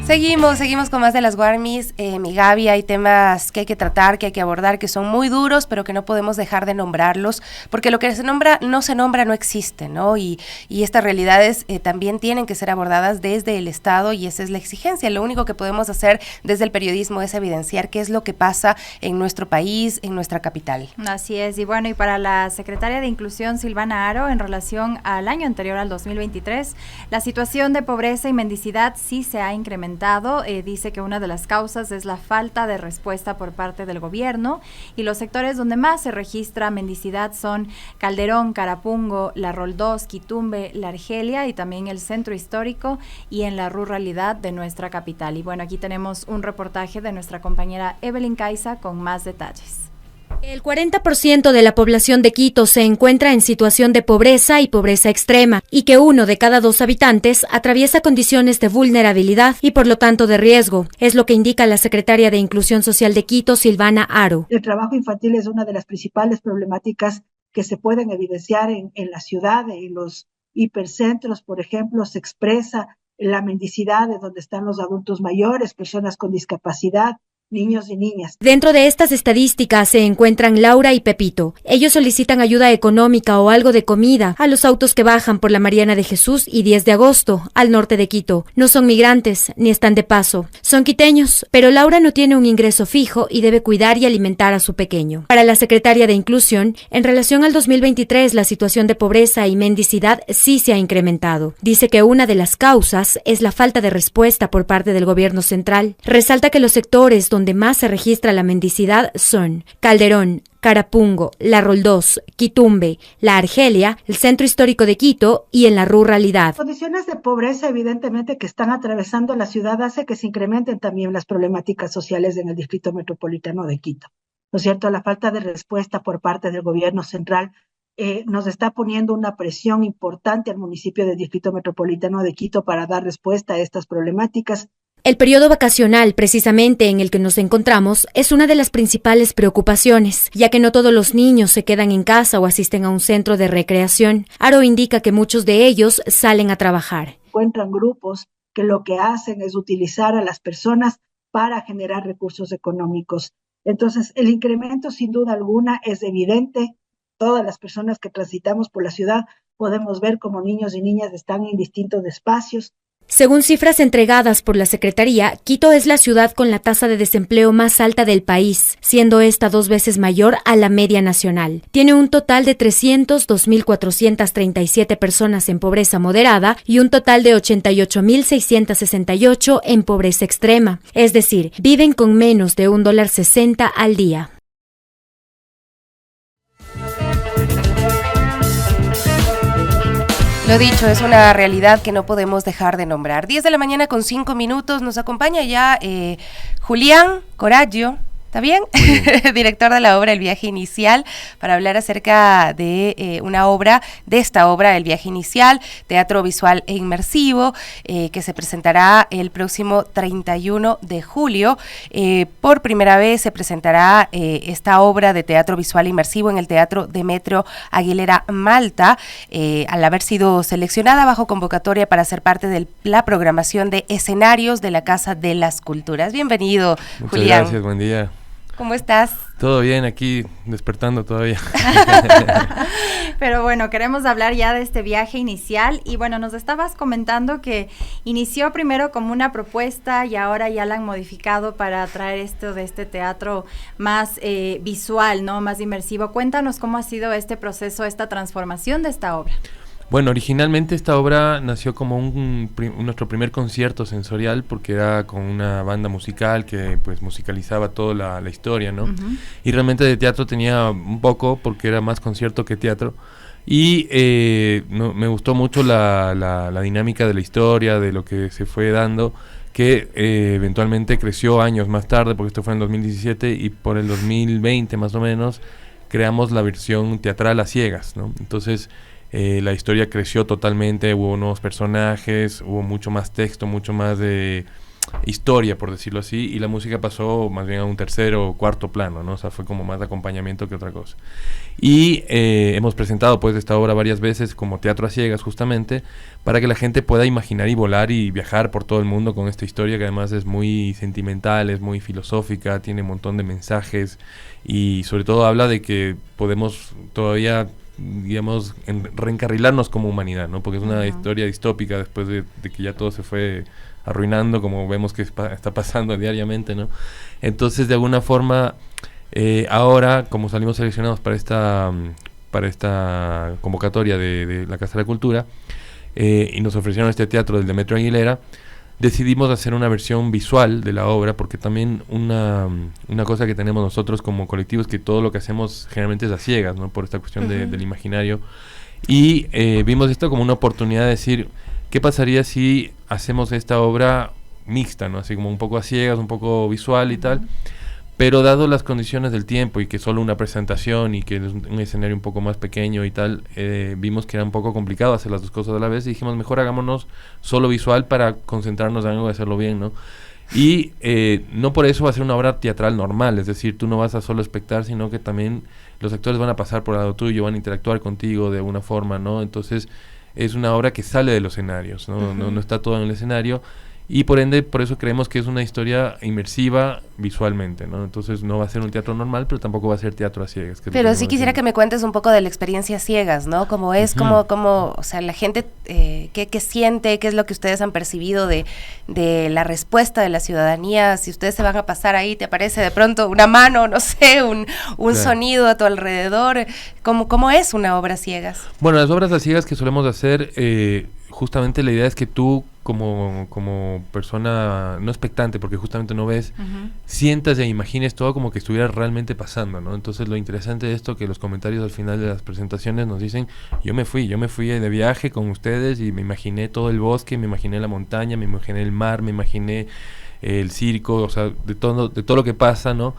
Seguimos con más de las Guarmis. Mi Gaby, hay temas que hay que tratar, que hay que abordar, que son muy duros, pero que no podemos dejar de nombrarlos, porque lo que se nombra, no existe, ¿no? Y estas realidades también tienen que ser abordadas desde el Estado y esa es la exigencia. Lo único que podemos hacer desde el periodismo es evidenciar qué es lo que pasa en nuestro país, en nuestra capital. Así es, y bueno, y para la secretaria de Inclusión, Silvana Aro, en relación al año anterior, al 2023, la situación de pobreza y mendicidad sí se ha incrementado. Dice que una de las causas es la falta de respuesta por parte del gobierno y los sectores donde más se registra mendicidad son Calderón, Carapungo, La Roldós, Quitumbe, La Argelia y también el centro histórico y en la ruralidad de nuestra capital. Y bueno, aquí tenemos un reportaje de nuestra compañera Evelyn Caiza con más detalles. El 40% de la población de Quito se encuentra en situación de pobreza y pobreza extrema, y que 1 de cada 2 habitantes atraviesa condiciones de vulnerabilidad y por lo tanto de riesgo, es lo que indica la secretaria de Inclusión Social de Quito, Silvana Aro. El trabajo infantil es una de las principales problemáticas que se pueden evidenciar en la ciudad, en los hipercentros, por ejemplo, se expresa la mendicidad de donde están los adultos mayores, personas con discapacidad, niños y niñas. Dentro de estas estadísticas se encuentran Laura y Pepito. Ellos solicitan ayuda económica o algo de comida a los autos que bajan por la Mariana de Jesús y 10 de agosto, al norte de Quito. No son migrantes, ni están de paso. Son quiteños, pero Laura no tiene un ingreso fijo y debe cuidar y alimentar a su pequeño. Para la secretaria de Inclusión, en relación al 2023, la situación de pobreza y mendicidad sí se ha incrementado. Dice que una de las causas es la falta de respuesta por parte del gobierno central. Resalta que los sectores donde más se registra la mendicidad son Calderón, Carapungo, La Roldós, Quitumbe, La Argelia, el centro histórico de Quito y en la ruralidad. Condiciones de pobreza evidentemente que están atravesando la ciudad hace que se incrementen también las problemáticas sociales en el distrito metropolitano de Quito. ¿No es cierto? La falta de respuesta por parte del gobierno central nos está poniendo una presión importante al municipio del distrito metropolitano de Quito para dar respuesta a estas problemáticas. El periodo vacacional, precisamente en el que nos encontramos, es una de las principales preocupaciones, ya que no todos los niños se quedan en casa o asisten a un centro de recreación. Aro indica que muchos de ellos salen a trabajar. Encuentran grupos que lo que hacen es utilizar a las personas para generar recursos económicos. Entonces, el incremento, sin duda alguna, es evidente. Todas las personas que transitamos por la ciudad podemos ver cómo niños y niñas están en distintos espacios. Según cifras entregadas por la Secretaría, Quito es la ciudad con la tasa de desempleo más alta del país, siendo esta 2 veces mayor a la media nacional. Tiene un total de 302.437 personas en pobreza moderada y un total de 88.668 en pobreza extrema, es decir, viven con menos de $1.60 al día. Lo dicho, es una realidad que no podemos dejar de nombrar. 10 de la mañana con 5 minutos, nos acompaña ya Julián Coraggio, ¿Está bien? Director de la obra El Viaje Inicial, para hablar acerca de esta obra, El Viaje Inicial, teatro visual e inmersivo, que se presentará el próximo 31 de julio. Por primera vez se presentará esta obra de teatro visual e inmersivo en el Teatro Demetrio Aguilera Malta, al haber sido seleccionada bajo convocatoria para ser parte de la programación de escenarios de la Casa de las Culturas. Bienvenido, Muchas Julián. Gracias, buen día. ¿Cómo estás? Todo bien, aquí despertando todavía. Pero bueno, queremos hablar ya de este viaje inicial y bueno, nos estabas comentando que inició primero como una propuesta y ahora ya la han modificado para traer esto de este teatro más visual, ¿no? Más inmersivo. Cuéntanos cómo ha sido este proceso, esta transformación de esta obra. Bueno, originalmente esta obra nació como nuestro primer concierto sensorial, porque era con una banda musical que pues musicalizaba toda la historia, ¿no? Uh-huh. Y realmente de teatro tenía un poco, porque era más concierto que teatro. Y me gustó mucho la dinámica de la historia, de lo que se fue dando, que eventualmente creció años más tarde, porque esto fue en 2017, y por el 2020 más o menos creamos la versión teatral a ciegas, ¿no? Entonces la historia creció totalmente, hubo nuevos personajes, hubo mucho más texto, mucho más de historia, por decirlo así, y la música pasó más bien a un tercero o cuarto plano, ¿no? O sea, fue como más acompañamiento que otra cosa. Y hemos presentado pues esta obra varias veces como teatro a ciegas, justamente para que la gente pueda imaginar y volar y viajar por todo el mundo con esta historia, que además es muy sentimental, es muy filosófica, tiene un montón de mensajes y sobre todo habla de que podemos todavía, digamos, reencarrilarnos como humanidad, ¿no? Porque es una historia distópica después de que ya todo se fue arruinando, como vemos que está pasando diariamente, ¿no? Entonces, de alguna forma, ahora, como salimos seleccionados para esta convocatoria de la Casa de la Cultura, y nos ofrecieron este teatro del Demetrio Aguilera, decidimos hacer una versión visual de la obra, porque también una cosa que tenemos nosotros como colectivo es que todo lo que hacemos generalmente es a ciegas, ¿no? Por esta cuestión del imaginario. Y vimos esto como una oportunidad de decir, ¿qué pasaría si hacemos esta obra mixta, ¿no? Así como un poco a ciegas, un poco visual y tal, pero dado las condiciones del tiempo y que solo una presentación y que es un escenario un poco más pequeño y tal, vimos que era un poco complicado hacer las dos cosas a la vez y dijimos, mejor hagámonos solo visual para concentrarnos en algo y hacerlo bien, ¿no? Y no por eso va a ser una obra teatral normal, es decir, tú no vas a solo espectar, sino que también los actores van a pasar por el lado tuyo, van a interactuar contigo de alguna forma, ¿no? Entonces es una obra que sale de los escenarios, ¿no? No está todo en el escenario. Y por ende, por eso creemos que es una historia inmersiva visualmente, ¿no? Entonces no va a ser un teatro normal, pero tampoco va a ser teatro a ciegas. Pero sí quisiera que me cuentes un poco de la experiencia a ciegas, ¿no? Cómo es, como, o sea, la gente, ¿qué siente? ¿Qué es lo que ustedes han percibido de la respuesta de la ciudadanía? Si ustedes se van a pasar ahí, te aparece de pronto una mano, no sé, un claro, sonido a tu alrededor. ¿Cómo es una obra a ciegas? Bueno, las obras a ciegas que solemos hacer, justamente la idea es que tú, como persona no expectante, porque justamente no ves, sientas e imagines todo como que estuviera realmente pasando, ¿no? Entonces lo interesante de esto, que los comentarios al final de las presentaciones nos dicen, yo me fui de viaje con ustedes y me imaginé todo el bosque, me imaginé la montaña, me imaginé el mar, me imaginé el circo, o sea, de todo lo que pasa, ¿no?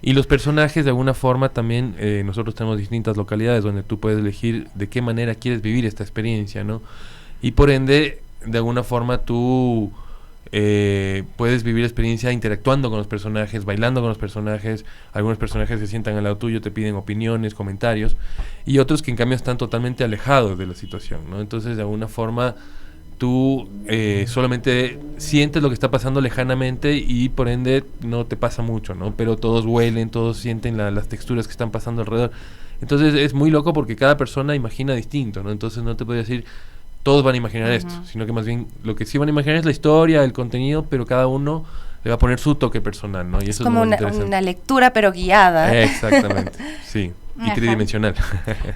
Y los personajes, de alguna forma, también nosotros tenemos distintas localidades donde tú puedes elegir de qué manera quieres vivir esta experiencia, ¿no? Y por ende, de alguna forma tú puedes vivir la experiencia interactuando con los personajes, bailando con los personajes. Algunos personajes se sientan al lado tuyo, te piden opiniones, comentarios, y otros que en cambio están totalmente alejados de la situación, ¿no? Entonces, de alguna forma, tú solamente sientes lo que está pasando lejanamente y por ende no te pasa mucho, ¿no? Pero todos huelen, todos sienten las texturas que están pasando alrededor. Entonces es muy loco porque cada persona imagina distinto, ¿no? Entonces no te puedo decir, todos van a imaginar esto, sino que más bien lo que sí van a imaginar es la historia, el contenido, pero cada uno le va a poner su toque personal, ¿no? Y eso como es una lectura pero guiada. Exactamente, sí. Y tridimensional.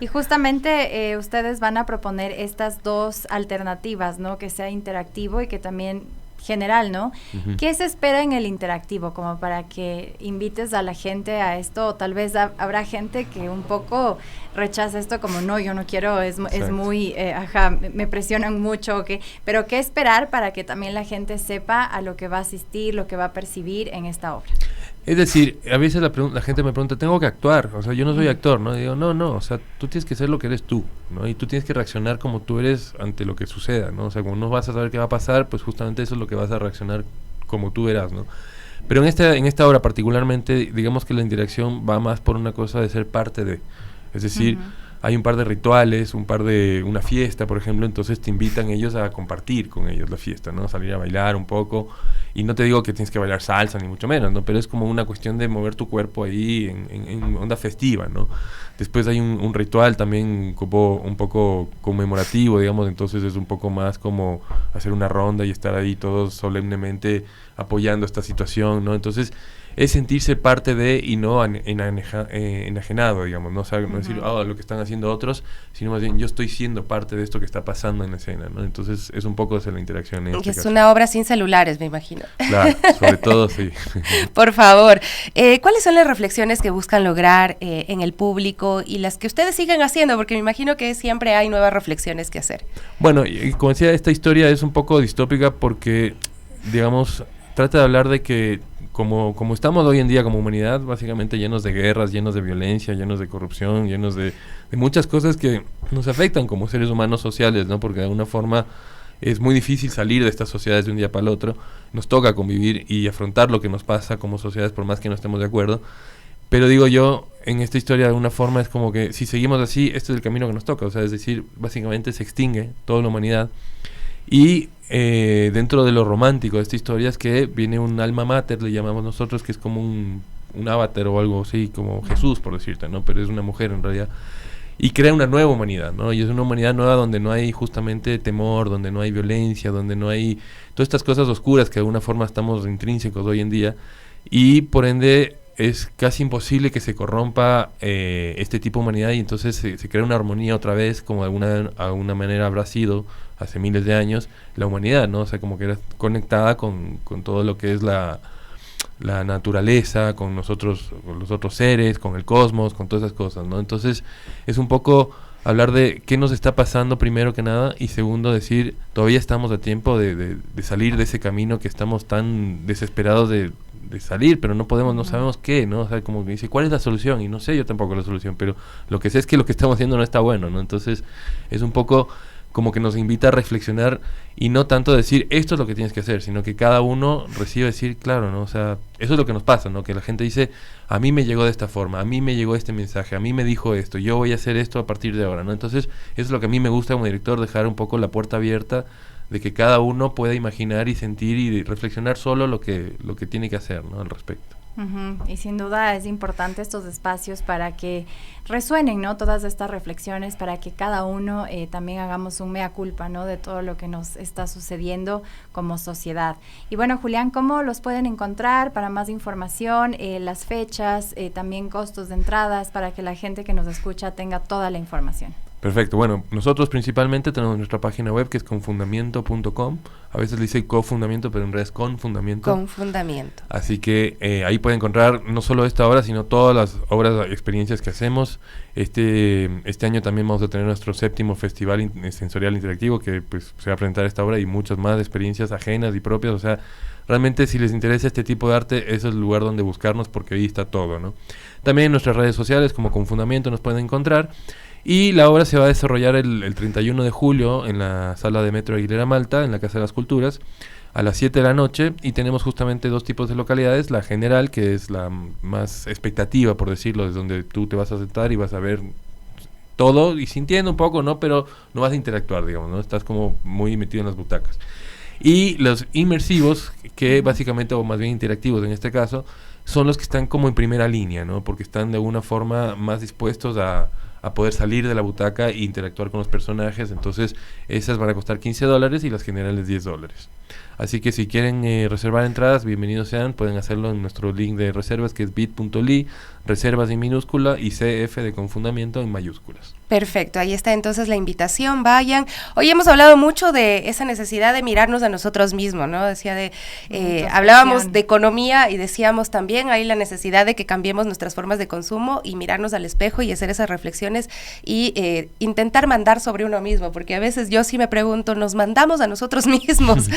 Y justamente ustedes van a proponer estas dos alternativas, ¿no? Que sea interactivo y que también general, ¿no? ¿Qué se espera en el interactivo? Como para que invites a la gente a esto, o tal vez habrá gente que un poco rechaza esto como, no, yo no quiero, es muy, me presionan mucho, okay. Pero ¿qué esperar para que también la gente sepa a lo que va a asistir, lo que va a percibir en esta obra? Es decir, a veces la gente me pregunta, tengo que actuar, o sea, yo no soy actor, ¿no? Y digo, no, o sea, tú tienes que ser lo que eres tú, ¿no? Y tú tienes que reaccionar como tú eres ante lo que suceda, ¿no? O sea, como no vas a saber qué va a pasar, pues justamente eso es lo que vas a reaccionar como tú verás, ¿no? Pero en esta obra particularmente, digamos que la interacción va más por una cosa de ser parte de, es decir, hay un par de rituales, una fiesta, por ejemplo, entonces te invitan ellos a compartir con ellos la fiesta, ¿no? Salir a bailar un poco, y no te digo que tienes que bailar salsa, ni mucho menos, ¿no? Pero es como una cuestión de mover tu cuerpo ahí en onda festiva, ¿no? Después hay un ritual también como un poco conmemorativo, digamos, entonces es un poco más como hacer una ronda y estar ahí todos solemnemente apoyando esta situación, ¿no? Entonces es sentirse parte de y no enajenado, digamos, no, o sea, no decir, lo que están haciendo otros, sino más bien yo estoy siendo parte de esto que está pasando en la escena, ¿no? Entonces es un poco de la interacción. Que es una obra sin celulares, me imagino. Claro, sobre todo, sí. Por favor, ¿cuáles son las reflexiones que buscan lograr en el público y las que ustedes siguen haciendo? Porque me imagino que siempre hay nuevas reflexiones que hacer. Bueno, y como decía, esta historia es un poco distópica porque, digamos, trata de hablar de que como estamos hoy en día como humanidad, básicamente llenos de guerras, llenos de violencia, llenos de corrupción, llenos de muchas cosas que nos afectan como seres humanos sociales, ¿no? Porque de alguna forma es muy difícil salir de estas sociedades de un día para el otro, nos toca convivir y afrontar lo que nos pasa como sociedades por más que no estemos de acuerdo, pero digo yo, en esta historia de alguna forma es como que si seguimos así, este es el camino que nos toca, o sea, es decir, básicamente se extingue toda la humanidad y dentro de lo romántico de esta historia es que viene un alma mater, le llamamos nosotros, que es como un avatar o algo así, como Jesús, por decirte, ¿no? Pero es una mujer en realidad, y crea una nueva humanidad, ¿no? Y es una humanidad nueva donde no hay justamente temor, donde no hay violencia, donde no hay todas estas cosas oscuras que de alguna forma estamos intrínsecos hoy en día, y por ende es casi imposible que se corrompa este tipo de humanidad, y entonces se crea una armonía otra vez, como de alguna manera habrá sido hace miles de años la humanidad, ¿no? O sea, como que era conectada con todo lo que es la naturaleza, con nosotros, con los otros seres, con el cosmos, con todas esas cosas, ¿no? Entonces es un poco hablar de qué nos está pasando primero que nada, y segundo decir, todavía estamos a tiempo de salir de ese camino que estamos tan desesperados de salir, pero no podemos, no sabemos qué, ¿no? O sea, como que dice, ¿cuál es la solución? Y no sé yo tampoco la solución, pero lo que sé es que lo que estamos haciendo no está bueno, ¿no? Entonces es un poco como que nos invita a reflexionar y no tanto decir esto es lo que tienes que hacer, sino que cada uno recibe decir, claro, ¿no? O sea, eso es lo que nos pasa, ¿no? Que la gente dice, a mí me llegó de esta forma, a mí me llegó este mensaje, a mí me dijo esto, yo voy a hacer esto a partir de ahora, ¿no? Entonces, eso es lo que a mí me gusta como director, dejar un poco la puerta abierta de que cada uno pueda imaginar y sentir y reflexionar solo lo que tiene que hacer, ¿no? Al respecto. Y sin duda es importante estos espacios para que resuenen, ¿no? Todas estas reflexiones, para que cada uno también hagamos un mea culpa, ¿no? De todo lo que nos está sucediendo como sociedad. Y bueno, Julián, ¿cómo los pueden encontrar para más información, las fechas, también costos de entradas, para que la gente que nos escucha tenga toda la información? Perfecto, bueno, nosotros principalmente tenemos nuestra página web que es confundamiento.com, a veces le dice cofundamiento, pero en realidad es confundamiento. Confundamiento. Así que ahí pueden encontrar no solo esta obra, sino todas las obras, experiencias que hacemos. Este año también vamos a tener nuestro 7º Festival Sensorial Interactivo, que pues se va a presentar esta obra y muchas más experiencias ajenas y propias, o sea, realmente si les interesa este tipo de arte, ese es el lugar donde buscarnos porque ahí está todo, ¿no? También en nuestras redes sociales como Confundamiento nos pueden encontrar. Y la obra se va a desarrollar el 31 de julio en la sala de Metro Aguilera Malta, en la Casa de las Culturas, a las 7 de la noche, y tenemos justamente 2 tipos de localidades, la general, que es la más expectativa, por decirlo, es donde tú te vas a sentar y vas a ver todo, y sintiendo un poco, ¿no? Pero no vas a interactuar, digamos, ¿no? Estás como muy metido en las butacas. Y los inmersivos, que básicamente, o más bien interactivos en este caso, son los que están como en primera línea, ¿no? Porque están de alguna forma más dispuestos a poder salir de la butaca e interactuar con los personajes. Entonces esas van a costar $15 y las generales $10. Así que si quieren reservar entradas, bienvenidos sean, pueden hacerlo en nuestro link de reservas que es bit.ly, reservas en minúscula y CF de Confundamiento en mayúsculas. Perfecto, ahí está entonces la invitación, vayan. Hoy hemos hablado mucho de esa necesidad de mirarnos a nosotros mismos, ¿no? Decía hablábamos de economía y decíamos también ahí la necesidad de que cambiemos nuestras formas de consumo y mirarnos al espejo y hacer esas reflexiones reflexiones y intentar mandar sobre uno mismo, porque a veces yo sí me pregunto, ¿nos mandamos a nosotros mismos?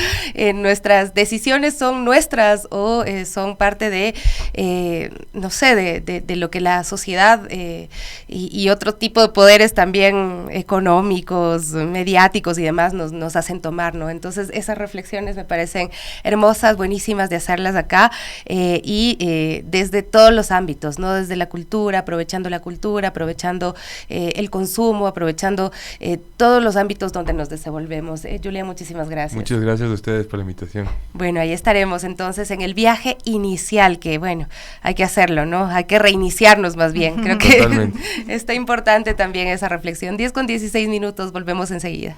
¿Nuestras decisiones son nuestras o son parte de, no sé, de lo que la sociedad y otro tipo de poderes también económicos, mediáticos y demás nos hacen tomar, ¿no? Entonces esas reflexiones me parecen hermosas, buenísimas de hacerlas acá y desde todos los ámbitos, ¿no? Desde la cultura, aprovechando el consumo, aprovechando todos los ámbitos donde nos desenvolvemos. Julia, muchísimas gracias. Muchas gracias a ustedes por la invitación. Bueno, ahí estaremos entonces en el viaje inicial, que bueno, hay que hacerlo, ¿no? Hay que reiniciarnos más bien. Creo que Totalmente. está importante también esa reflexión. 10:16, volvemos enseguida.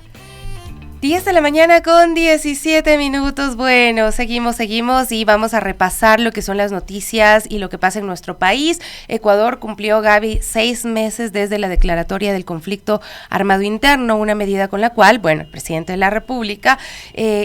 10 de la mañana con 17 minutos. Bueno, seguimos y vamos a repasar lo que son las noticias y lo que pasa en nuestro país. Ecuador cumplió, Gaby, 6 meses desde la declaratoria del conflicto armado interno, una medida con la cual, bueno, el presidente de la República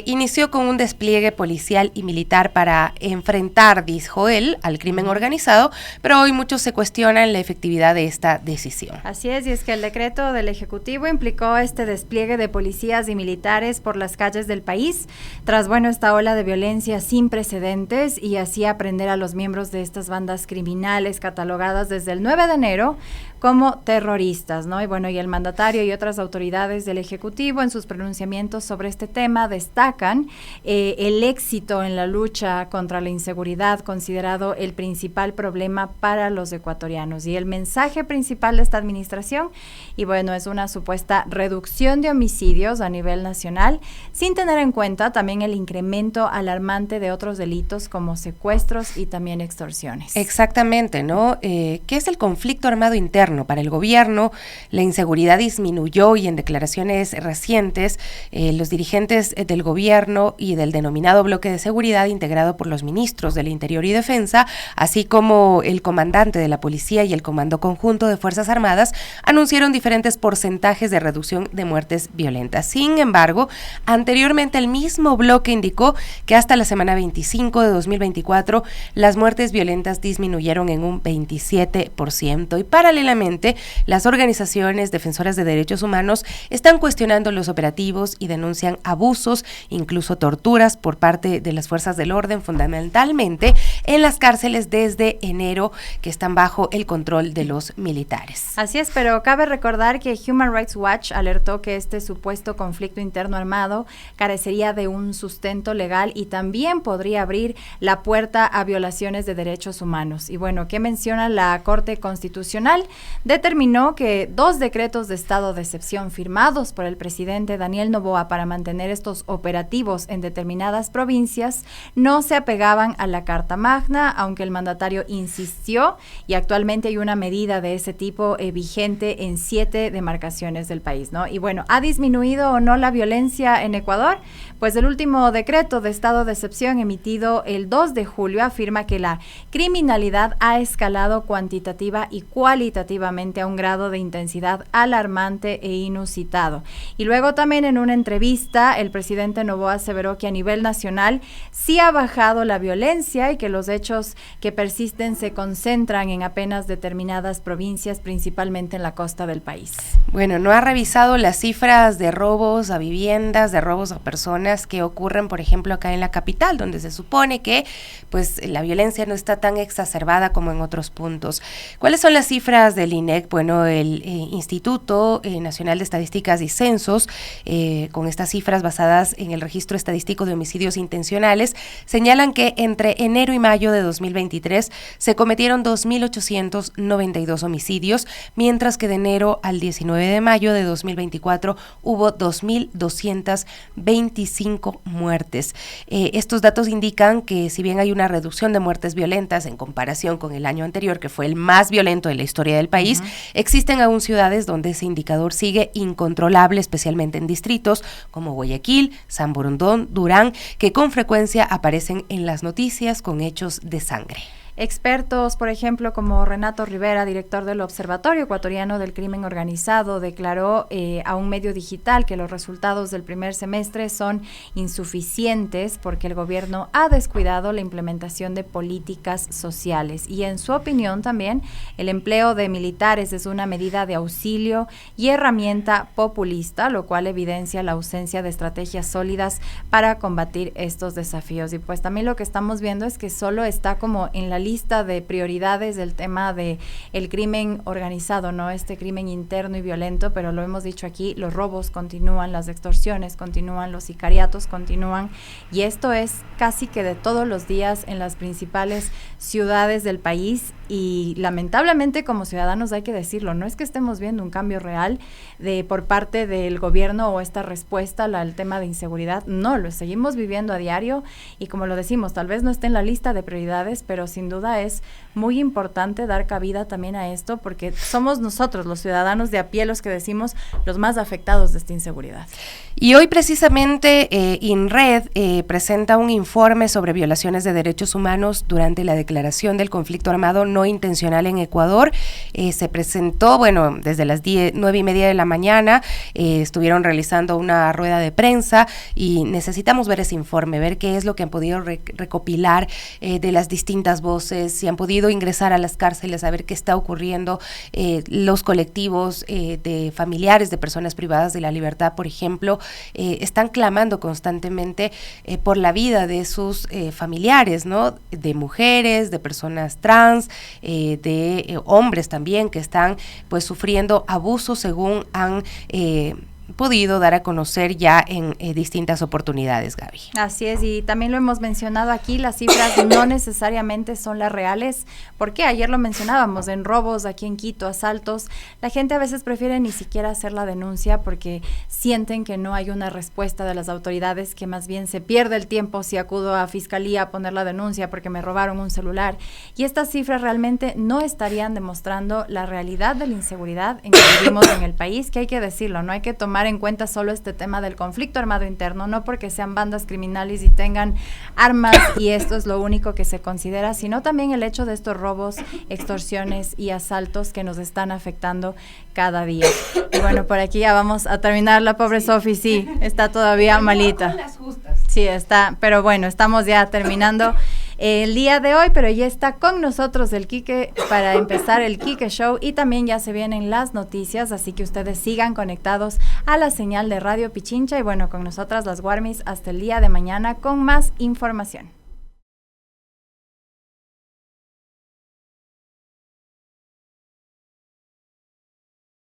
inició con un despliegue policial y militar para enfrentar, dijo él, al crimen organizado, pero hoy muchos se cuestionan la efectividad de esta decisión. Así es, y es que el decreto del Ejecutivo implicó este despliegue de policías y militares por las calles del país, tras, bueno, esta ola de violencia sin precedentes, y así aprender a los miembros de estas bandas criminales catalogadas desde el 9 de enero como terroristas, ¿no? Y bueno, y el mandatario y otras autoridades del Ejecutivo en sus pronunciamientos sobre este tema destacan el éxito en la lucha contra la inseguridad, considerado el principal problema para los ecuatorianos. Y el mensaje principal de esta administración, y bueno, es una supuesta reducción de homicidios a nivel nacional, sin tener en cuenta también el incremento alarmante de otros delitos como secuestros y también extorsiones. Exactamente, ¿no? ¿Qué es el conflicto armado interno? Para el gobierno, la inseguridad disminuyó y en declaraciones recientes, los dirigentes del gobierno y del denominado bloque de seguridad integrado por los ministros del Interior y Defensa, así como el comandante de la policía y el Comando Conjunto de Fuerzas Armadas, anunciaron diferentes porcentajes de reducción de muertes violentas. Sin embargo, anteriormente el mismo bloque indicó que hasta la semana 25 de 2024 las muertes violentas disminuyeron en un 27% y paralelamente las organizaciones defensoras de derechos humanos están cuestionando los operativos y denuncian abusos, incluso torturas por parte de las fuerzas del orden, fundamentalmente en las cárceles desde enero, que están bajo el control de los militares. Así es, pero cabe recordar que Human Rights Watch alertó que este supuesto conflicto interno armado carecería de un sustento legal y también podría abrir la puerta a violaciones de derechos humanos. Y bueno, ¿qué menciona la Corte Constitucional? Determinó que 2 decretos de estado de excepción firmados por el presidente Daniel Noboa para mantener estos operativos en determinadas provincias no se apegaban a la Carta Magna, aunque el mandatario insistió, y actualmente hay una medida de ese tipo vigente en 7 demarcaciones del país, ¿no? Y bueno, ¿ha disminuido o no la violencia en Ecuador? Pues el último decreto de estado de excepción emitido el 2 de julio afirma que la criminalidad ha escalado cuantitativa y cualitativamente a un grado de intensidad alarmante e inusitado. Y luego también en una entrevista el presidente Noboa aseveró que a nivel nacional sí ha bajado la violencia y que los hechos que persisten se concentran en apenas determinadas provincias, principalmente en la costa del país. Bueno, no ha revisado las cifras de robos a viviendas, de robos a personas que ocurren, por ejemplo, acá en la capital, donde se supone que pues la violencia no está tan exacerbada como en otros puntos. ¿Cuáles son las cifras del INEC? Bueno, el Instituto Nacional de Estadísticas y Censos, con estas cifras basadas en el registro estadístico de homicidios intencionales, señalan que entre enero y mayo de 2023 se cometieron 2.892 homicidios, mientras que de enero al 19 de mayo de 2024 hubo 2.225 muertes. Estos datos indican que si bien hay una reducción de muertes violentas en comparación con el año anterior, que fue el más violento de la historia del país, existen aún ciudades donde ese indicador sigue incontrolable, especialmente en distritos como Guayaquil, San Borondón, Durán, que con frecuencia aparecen en las noticias con hechos de sangre. Expertos, por ejemplo, como Renato Rivera, director del Observatorio Ecuatoriano del Crimen Organizado, declaró a un medio digital que los resultados del primer semestre son insuficientes porque el gobierno ha descuidado la implementación de políticas sociales. Y en su opinión también, el empleo de militares es una medida de auxilio y herramienta populista, lo cual evidencia la ausencia de estrategias sólidas para combatir estos desafíos. Y pues también lo que estamos viendo es que solo está como en la lista de prioridades del tema de el crimen organizado, ¿no? Este crimen interno y violento, pero lo hemos dicho aquí, los robos continúan, las extorsiones continúan, los sicariatos continúan, y esto es casi que de todos los días en las principales ciudades del país, y lamentablemente como ciudadanos hay que decirlo, no es que estemos viendo un cambio real por parte del gobierno o esta respuesta al tema de inseguridad, no, lo seguimos viviendo a diario, y como lo decimos, tal vez no esté en la lista de prioridades, pero sin duda es muy importante dar cabida también a esto, porque somos nosotros, los ciudadanos de a pie, los que decimos los más afectados de esta inseguridad. Y hoy precisamente INRED presenta un informe sobre violaciones de derechos humanos durante la declaración del conflicto armado no intencional en Ecuador. Se presentó, bueno, desde las 9:30 de la mañana, estuvieron realizando una rueda de prensa y necesitamos ver ese informe, ver qué es lo que han podido recopilar de las distintas voces, si han podido ingresar a las cárceles, a ver qué está ocurriendo, los colectivos de familiares de personas privadas de la libertad, por ejemplo, están clamando constantemente por la vida de sus familiares, ¿no? De mujeres, de personas trans, de hombres también que están pues sufriendo abusos según han podido dar a conocer ya en distintas oportunidades, Gaby. Así es, y también lo hemos mencionado aquí, las cifras no necesariamente son las reales, porque ayer lo mencionábamos, en robos aquí en Quito, asaltos, la gente a veces prefiere ni siquiera hacer la denuncia porque sienten que no hay una respuesta de las autoridades, que más bien se pierde el tiempo si acudo a fiscalía a poner la denuncia porque me robaron un celular, y estas cifras realmente no estarían demostrando la realidad de la inseguridad en que vivimos en el país, que hay que decirlo, no hay que tomar en cuenta solo este tema del conflicto armado interno, no porque sean bandas criminales y tengan armas y esto es lo único que se considera, sino también el hecho de estos robos, extorsiones y asaltos que nos están afectando cada día. Y bueno, por aquí ya vamos a terminar, la pobre Sofi, sí, está todavía malita. Sí, está, pero bueno, estamos ya terminando el día de hoy, pero ya está con nosotros el Quique para empezar el Quique Show, y también ya se vienen las noticias, así que ustedes sigan conectados a la señal de Radio Pichincha, y bueno, con nosotras las Guarmis hasta el día de mañana con más información.